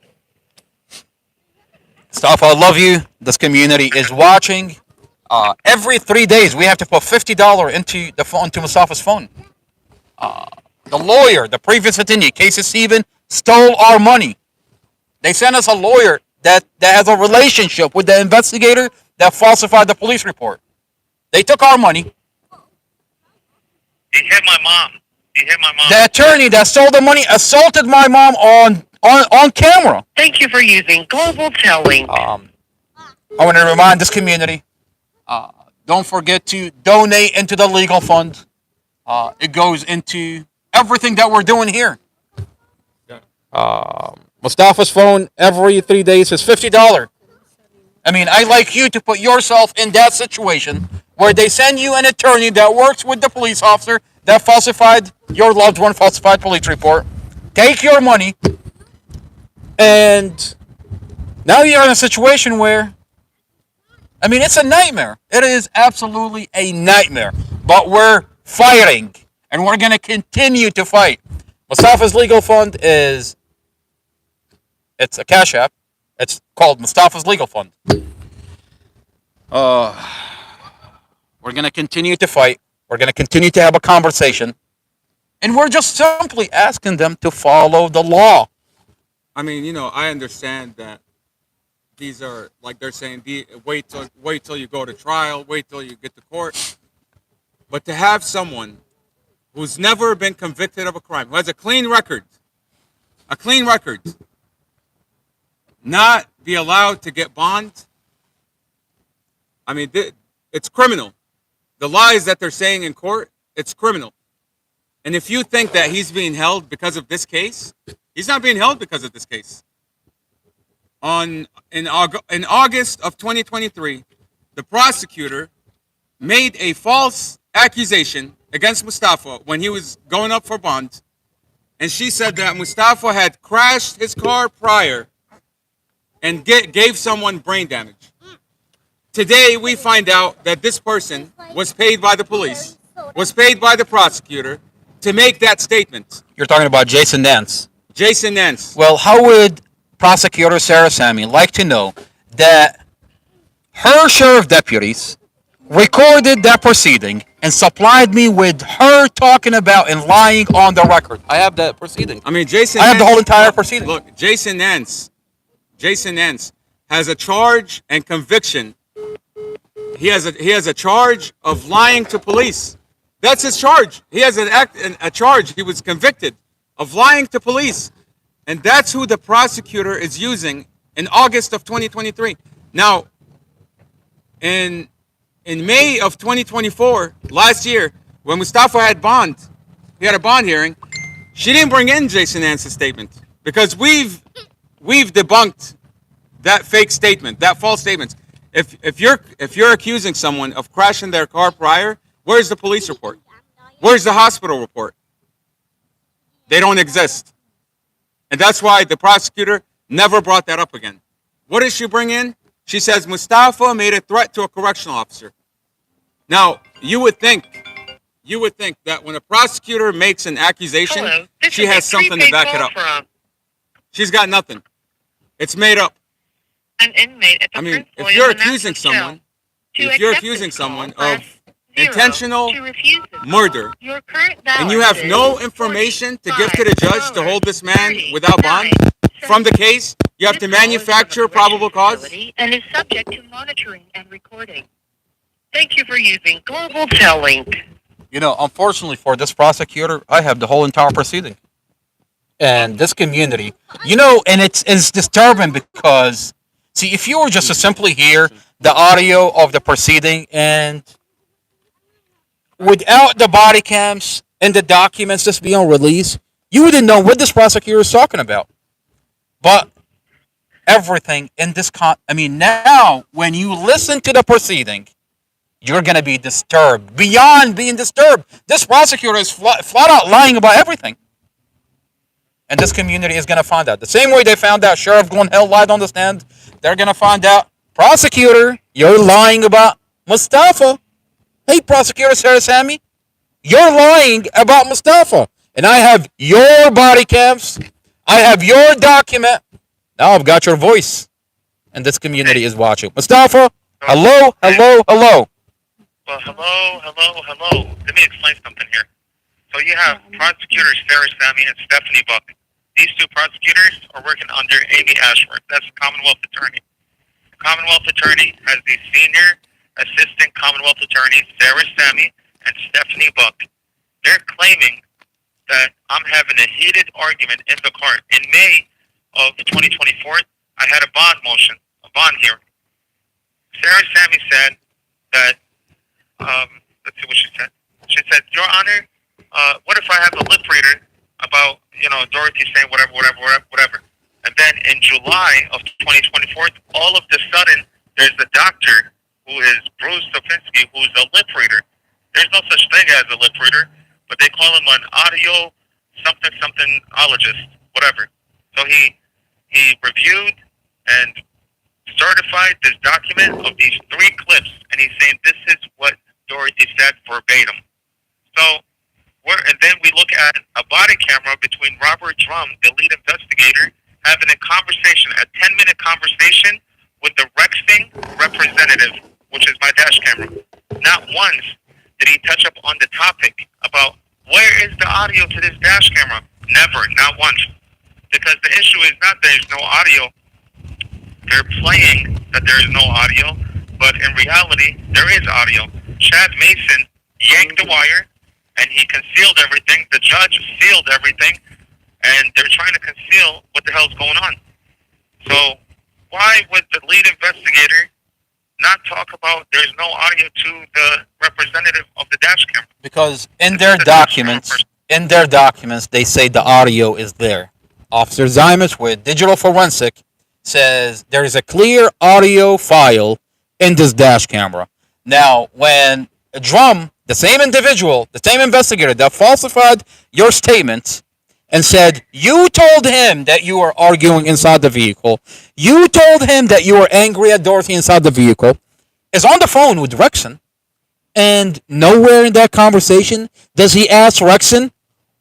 Mustafa, I love you. This community is watching. Every 3 days, we have to put $50 into the phone, to Mustafa's phone. The lawyer, the previous attendee, Casey Steven, stole our money. They sent us a lawyer that has a relationship with the investigator that falsified the police report. They took our money. He hit my mom. He hit my mom. The attorney that stole the money assaulted my mom on camera. Thank you for using Global Telling. I want to remind this community, don't forget to donate into the legal fund. It goes into everything that we're doing here. Mustafa's phone every 3 days is $50. I mean, I'd like you to put yourself in that situation where they send you an attorney that works with the police officer that falsified your loved one falsified police report. Take your money, and now you're in a situation where, I mean, it's a nightmare. It is absolutely a nightmare. But we're fighting, and we're going to continue to fight. Mustafa's Legal Fund it's a cash app. It's called Mustafa's Legal Fund. We're going to continue to fight. We're going to continue to have a conversation. And we're just simply asking them to follow the law. I mean, you know, I understand that these are, like they're saying, wait till you go to trial, wait till you get to court. But to have someone who's never been convicted of a crime, who has a clean record, not be allowed to get bond, I mean, it's criminal. The lies that they're saying in court, it's criminal. And if you think that he's being held because of this case, he's not being held because of this case. In August of 2023, the prosecutor made a false accusation against Mustafa when he was going up for bond. And she said that Mustafa had crashed his car prior and gave someone brain damage. Today, we find out that this person was paid by the police, was paid by the prosecutor to make that statement. You're talking about Jason Nance. Jason Nance. Well, how would Prosecutor Sarah Sammy like to know that her sheriff deputies recorded that proceeding and supplied me with her talking about and lying on the record? I have that proceeding. I mean, Jason I have the Nance- whole entire proceeding. Look, Jason Nance has a charge and conviction. He has a charge of lying to police. That's his charge. He has a charge. He was convicted of lying to police. And that's who the prosecutor is using in August of 2023. Now, in May of 2024, last year, when Mustafa had he had a bond hearing, she didn't bring in Jason Nance's statement because we've debunked that fake statement, that false statement. If you're accusing someone of crashing their car prior, where's the police report? Where's the hospital report? They don't exist. And that's why the prosecutor never brought that up again. What does she bring in? She says Mustafa made a threat to a correctional officer. Now, you would think that when a prosecutor makes an accusation, Hello, this she is a has something to prepaid back it call up. from She's got nothing. It's made up. an inmate at the I mean, Prince if William you're Manassas accusing Jail. someone, To if you're accept accusing this call, someone press of 0. intentional To refuse this call, murder, your current and you have balance no is information to give to the judge to hold this man $45.39 without bond from the case, you have to This call is from a manufacture probable cause. facility and is subject to monitoring and recording. Thank you for using Global Telling. You know, unfortunately for this prosecutor, I have the whole entire proceeding. And this community, you know, and it's disturbing because, see, if you were just to simply hear the audio of the proceeding and without the body cams and the documents just being released, you wouldn't know what this prosecutor is talking about. But everything in this now when you listen to the proceeding, you're going to be disturbed. Beyond being disturbed, this prosecutor is flat out lying about everything. And this community is going to find out. The same way they found out Sheriff Glenn Hill lied on the stand, they're going to find out, prosecutor, you're lying about Mustafa. Hey, Prosecutor Sarah Sammy, you're lying about Mustafa. And I have your body cams. I have your document. Now I've got your voice. And this community is watching. Mustafa, hello. Well, hello. Let me explain something here. So you have prosecutors Sarah Sammy and Stephanie Buck. These two prosecutors are working under Amy Ashworth. That's the Commonwealth Attorney. The Commonwealth Attorney has the senior assistant Commonwealth Attorneys, Sarah Sammy and Stephanie Buck. They're claiming that I'm having a heated argument in the court. In May of 2024, I had a bond motion, a bond hearing. Sarah Sammy said that, let's see what she said. She said, Your Honor, what if I have a lip reader about, Dorothy saying whatever. And then in July of 2024, all of the sudden, there's a doctor who is Bruce Sofinsky, who's a lip reader. There's no such thing as a lip reader, but they call him an audio somethingologist, whatever. So he reviewed and certified this document of these 3 clips, and he's saying this is what Dorothy said verbatim. So, and then we look at a body camera between Robert Drum, the lead investigator, having a conversation, a 10-minute conversation with the Rexing representative, which is my dash camera. Not once did he touch up on the topic about where is the audio to this dash camera. Never, not once. Because the issue is not there's no audio. They're playing that there is no audio, but in reality, there is audio. Chad Mason yanked the wire, and he concealed everything. The judge sealed everything, and they're trying to conceal what the hell's going on. So why would the lead investigator not talk about there's no audio to the representative of the dash camera? Because in their documents, they say the audio is there. Officer Zymus with Digital Forensic says there is a clear audio file in this dash camera. Now, when Drum, the same individual, the same investigator that falsified your statements and said you told him that you were arguing inside the vehicle, you told him that you were angry at Dorothy inside the vehicle, is on the phone with Rexon, and nowhere in that conversation does he ask Rexon,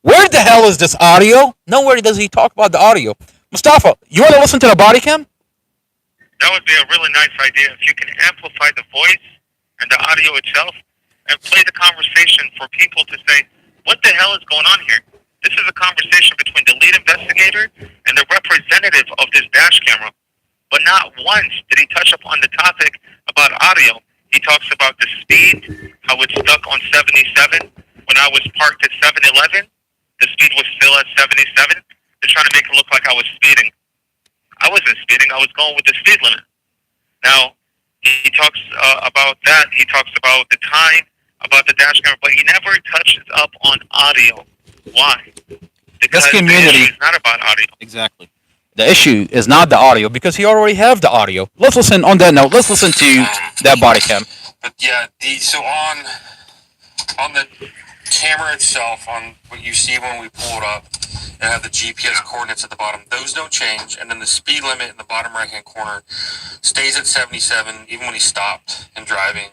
where the hell is this audio? Nowhere does he talk about the audio. Mustafa, you want to listen to the body cam? That would be a really nice idea if you can amplify the voice and the audio itself and play the conversation for people to say, what the hell is going on here? This is a conversation between the lead investigator and the representative of this dash camera. But not once did he touch upon the topic about audio. He talks about the speed, how it's stuck on 77. When I was parked at 7-Eleven, the speed was still at 77. They're trying to make it look like I was speeding. I wasn't speeding. I was going with the speed limit. Now, he talks about that. He talks about the time, about the dash camera, but he never touches up on audio. Why? Because This community the issue is not about audio. Exactly. The issue is not the audio because he already have the audio. Let's listen on that note. Let's listen to that body cam. But yeah, so on the camera itself, on what you see when we pull it up, and have the GPS coordinates at the bottom, those don't change, and then the speed limit in the bottom right hand corner stays at 77 even when he stopped and driving,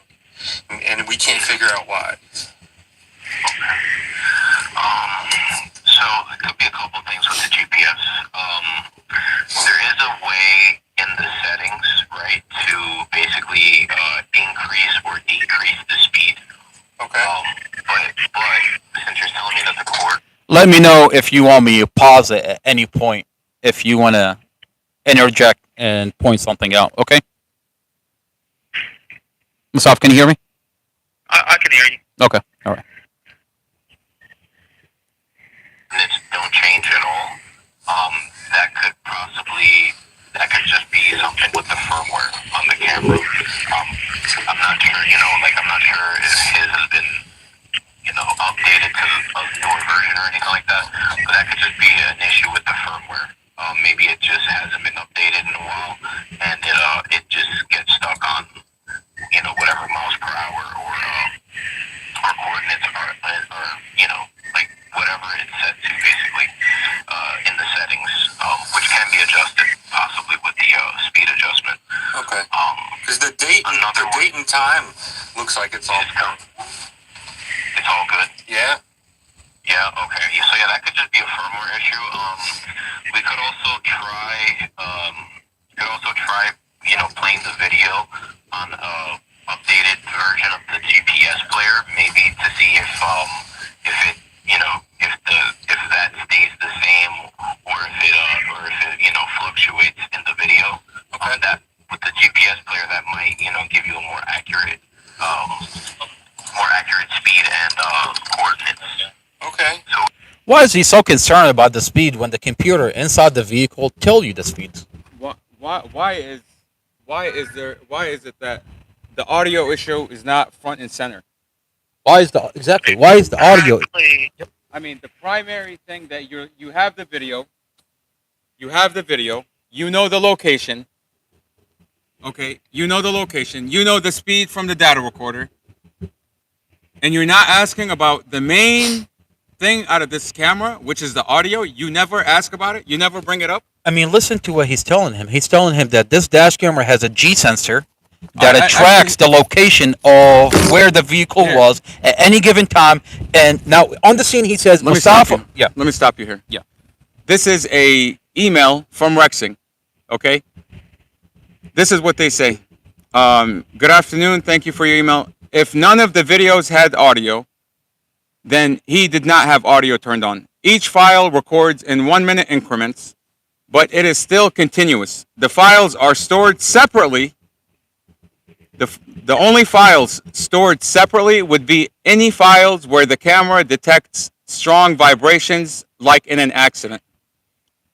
and we can't figure out why. So it could be a couple things with the GPS. There is a way in the settings, right, to basically increase or decrease the speed. Okay. But since you're telling me that the court. Let me know if you want me to pause it at any point if you want to interject and point something out, okay? Mustafa, can you hear me? I can hear you. Okay, all right. Minutes don't change at all. That could just be something with the firmware on the camera. I'm not sure, I'm not sure if his has been, updated to a newer version or anything like that. But that could just be an issue with the firmware. Maybe it just hasn't been updated in a while, and it just gets stuck on, whatever miles per hour or coordinates are, like whatever it's set to basically in the settings, which can be adjusted possibly with the speed adjustment. Okay. Because the date and time looks like it's all good. It's all good. Yeah. Yeah. Okay. So yeah, that could just be a firmware issue. We could also try. Playing the video on a updated version of the GPS player, maybe to see if that stays the same, or if Why is he so concerned about the speed when the computer inside the vehicle tell you the speeds? Why is it that the audio issue is not front and center? Why is the audio? Exactly. I mean, the primary thing that you have the video, you know the location. Okay, you know the location, you know the speed from the data recorder, and you're not asking about the main thing out of this camera, which is the audio. You never ask about it. You never bring it up. I mean, listen to what he's telling him. He's telling him that this dash camera has a G sensor that I- it tracks the location of where the vehicle Here. was at any given time. And now on the scene, he says, Let me stop Mustafa. you. Let me stop you here. Yeah. This is a email from Rexing. Okay. This is what they say. Good afternoon. Thank you for your email. If none of the videos had audio, then he did not have audio turned on. Each file records in 1 minute increments, but it is still continuous. The files are stored separately. The only files stored separately would be any files where the camera detects strong vibrations, like in an accident.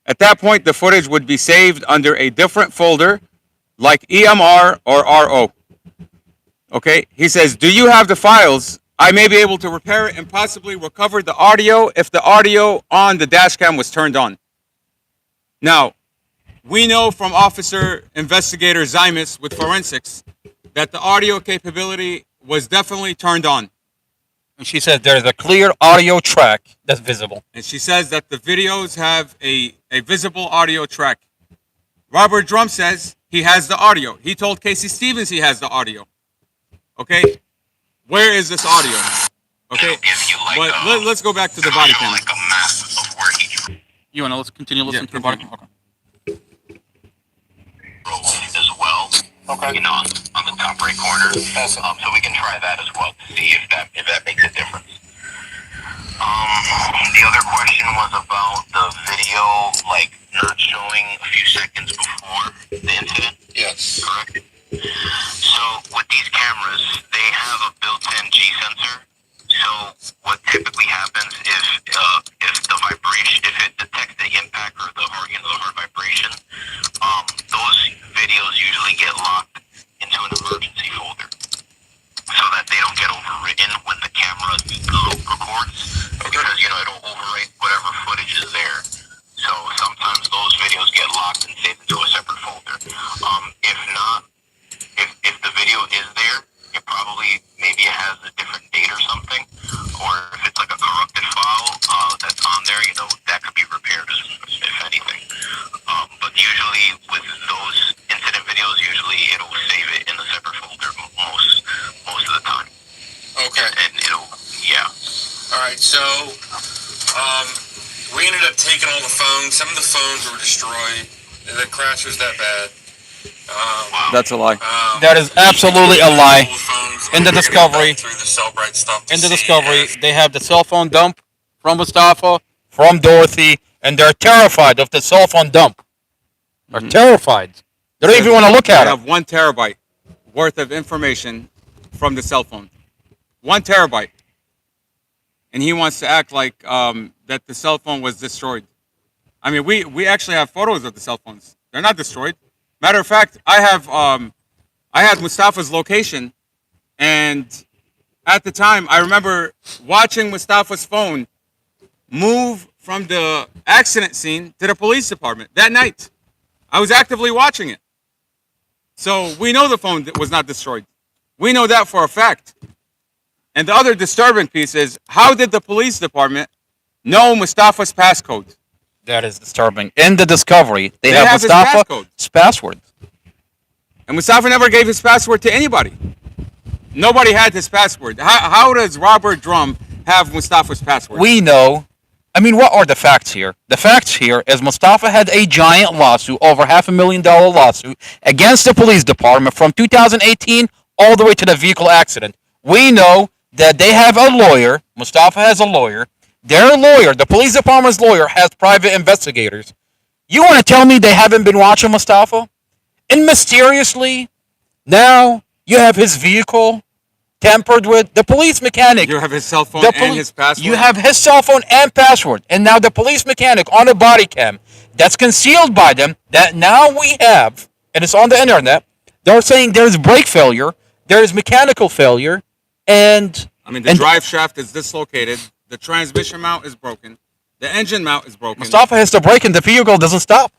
At that point, the footage would be saved under a different folder, like EMR or RO. Okay, he says, do you have the files? I may be able to repair it and possibly recover the audio if the audio on the dash cam was turned on. Now, we know from Officer Investigator Zymus with forensics that the audio capability was definitely turned on. And she says there's a clear audio track that's visible. And she says that the videos have a visible audio track. Robert Drum says he has the audio. He told Casey Stevens he has the audio. Okay? Where is this audio? Okay? It'll give you like But let's go back to the body cam. like a map of where he You want to let's continue listening Yeah, to the body cam? Okay. drove as well. Okay. You know, on the top right corner. Awesome. So we can try that as well to see if that makes a difference. The other question was about the video, like not showing a few seconds before the incident. Yes. Correct. So with these cameras, they have a built-in G sensor. So what typically happens is if the vibration, if it detects the impact or the hard vibration, those videos usually get locked into an emergency folder so that they don't get overwritten when the camera records, because it'll overwrite whatever footage is there. So sometimes those videos get locked and saved into a separate folder. If not, if the video is there, it probably maybe it has a different date or something, or if it's like a corrupted file that's on there, that could be repaired if anything. But usually with those incident videos, usually it'll save it in a separate folder most of the time. Okay. And it'll, yeah. All right. So, we ended up taking all the phones. Some of the phones were destroyed. The crash was that bad. That's a lie. That is absolutely a lie. All the phones, In the we were discovery- back through the Cellbrite stuff to In the see discovery, if- they have the cell phone dump from Mustafa, from Dorothy, and they're terrified of the cell phone dump. They're terrified. They don't even want to look I at it. have 1 terabyte worth of information from the cell phone. 1 terabyte. And he wants to act like that the cell phone was destroyed. I mean, we actually have photos of the cell phones. They're not destroyed. Matter of fact, I had Mustafa's location, and at the time, I remember watching Mustafa's phone move from the accident scene to the police department that night. I was actively watching it. So we know the phone was not destroyed. We know that for a fact. And the other disturbing piece is, how did the police department know Mustafa's passcode? That is disturbing. In the discovery, they They have have his Mustafa's password. And Mustafa never gave his password to anybody. Nobody had his password. How does Robert Drum have Mustafa's password? We know. I mean, what are the facts here? The facts here is Mustafa had a giant lawsuit, over $500,000 lawsuit, against the police department from 2018 all the way to the vehicle accident. We know that they have a lawyer. Mustafa has a lawyer. Their lawyer, the police department's lawyer, has private investigators. You want to tell me they haven't been watching Mustafa? And mysteriously, now you have his vehicle tampered with. The police mechanic. You have his cell phone The and poli- his password. You have his cell phone and password, and now the police mechanic on a body cam that's concealed by them. That now we have, and it's on the internet. They're saying there's brake failure, there is mechanical failure, and I mean, the drive shaft is dislocated. The transmission mount is broken. The engine mount is broken. Mustafa has to brake, and the vehicle doesn't stop.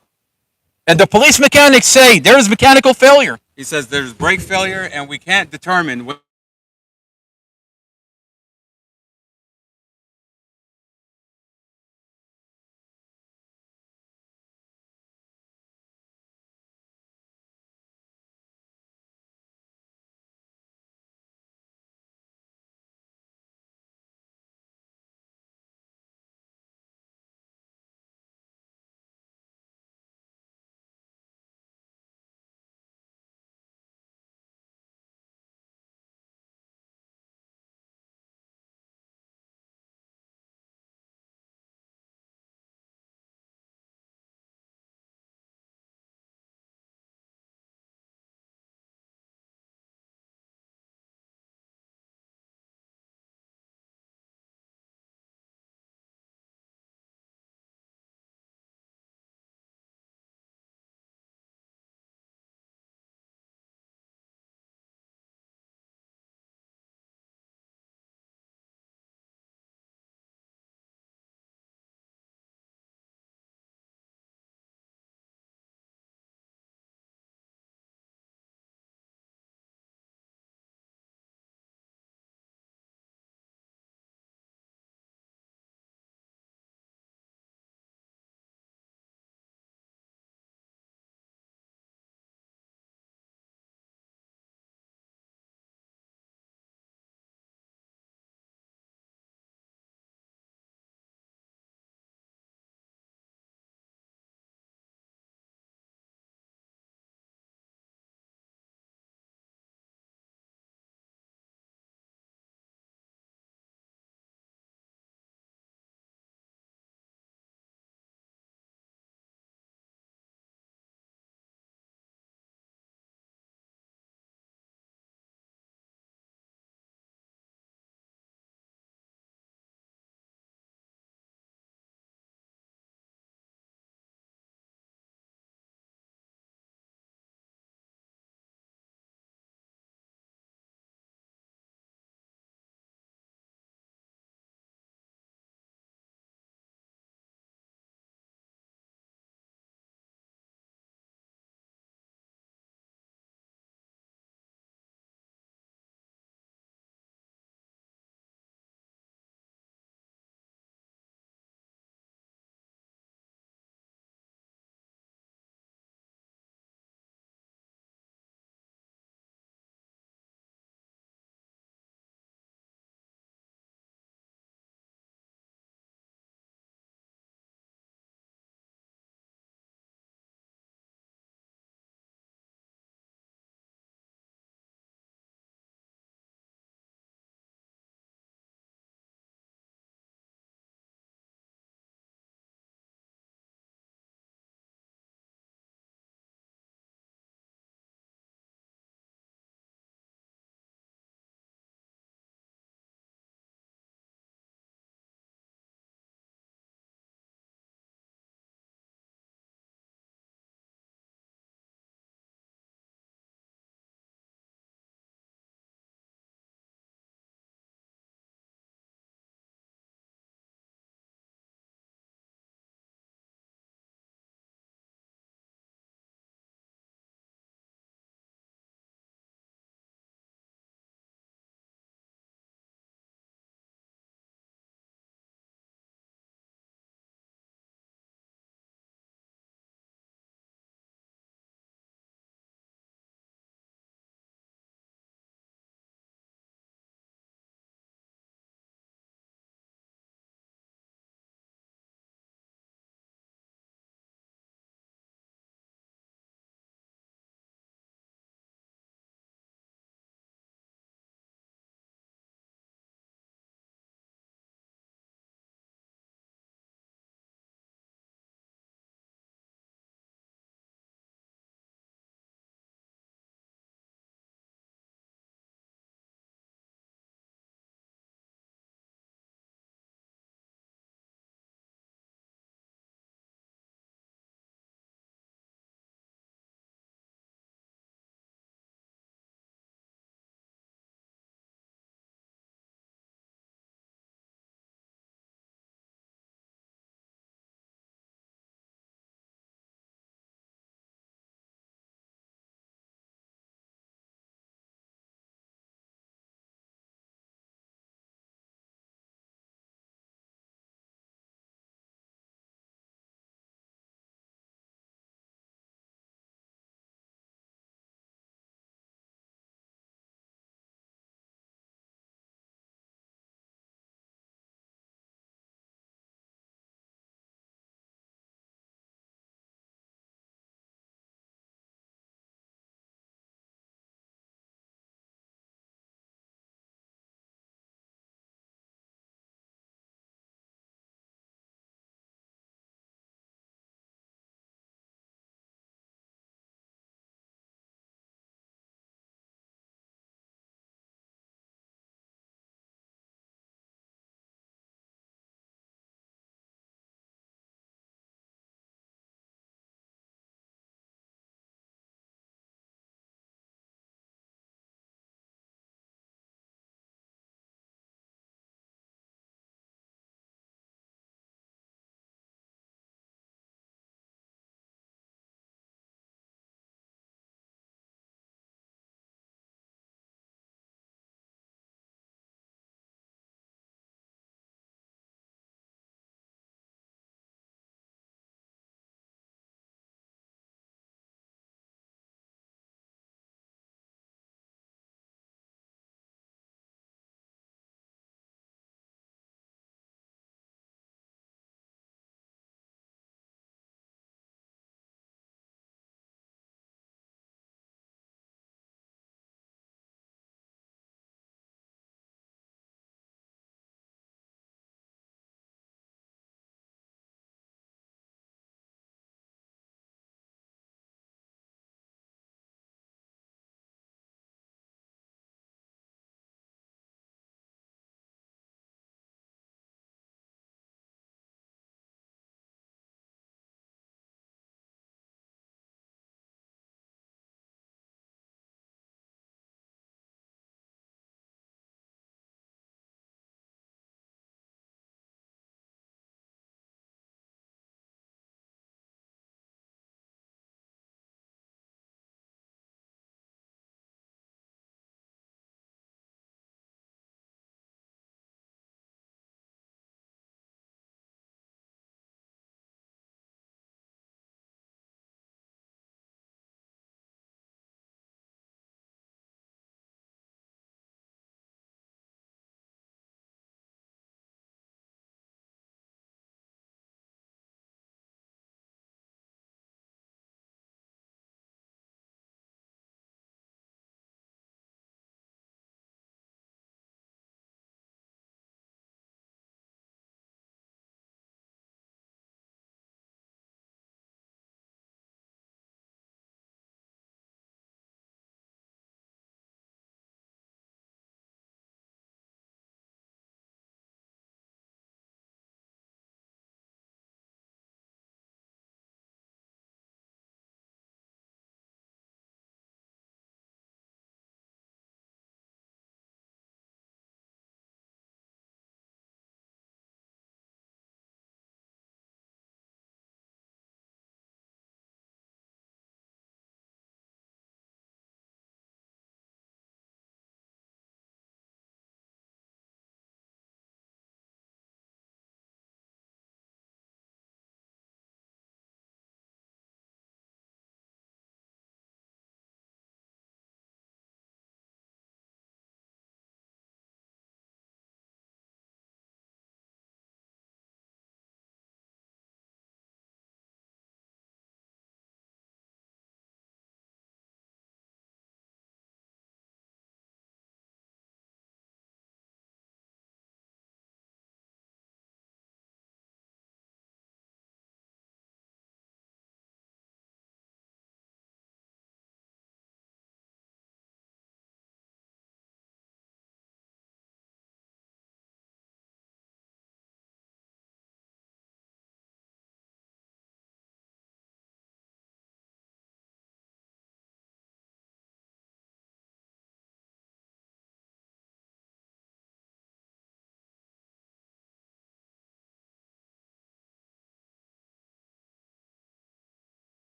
And the police mechanics say there is mechanical failure. He says there's brake failure, and we can't determine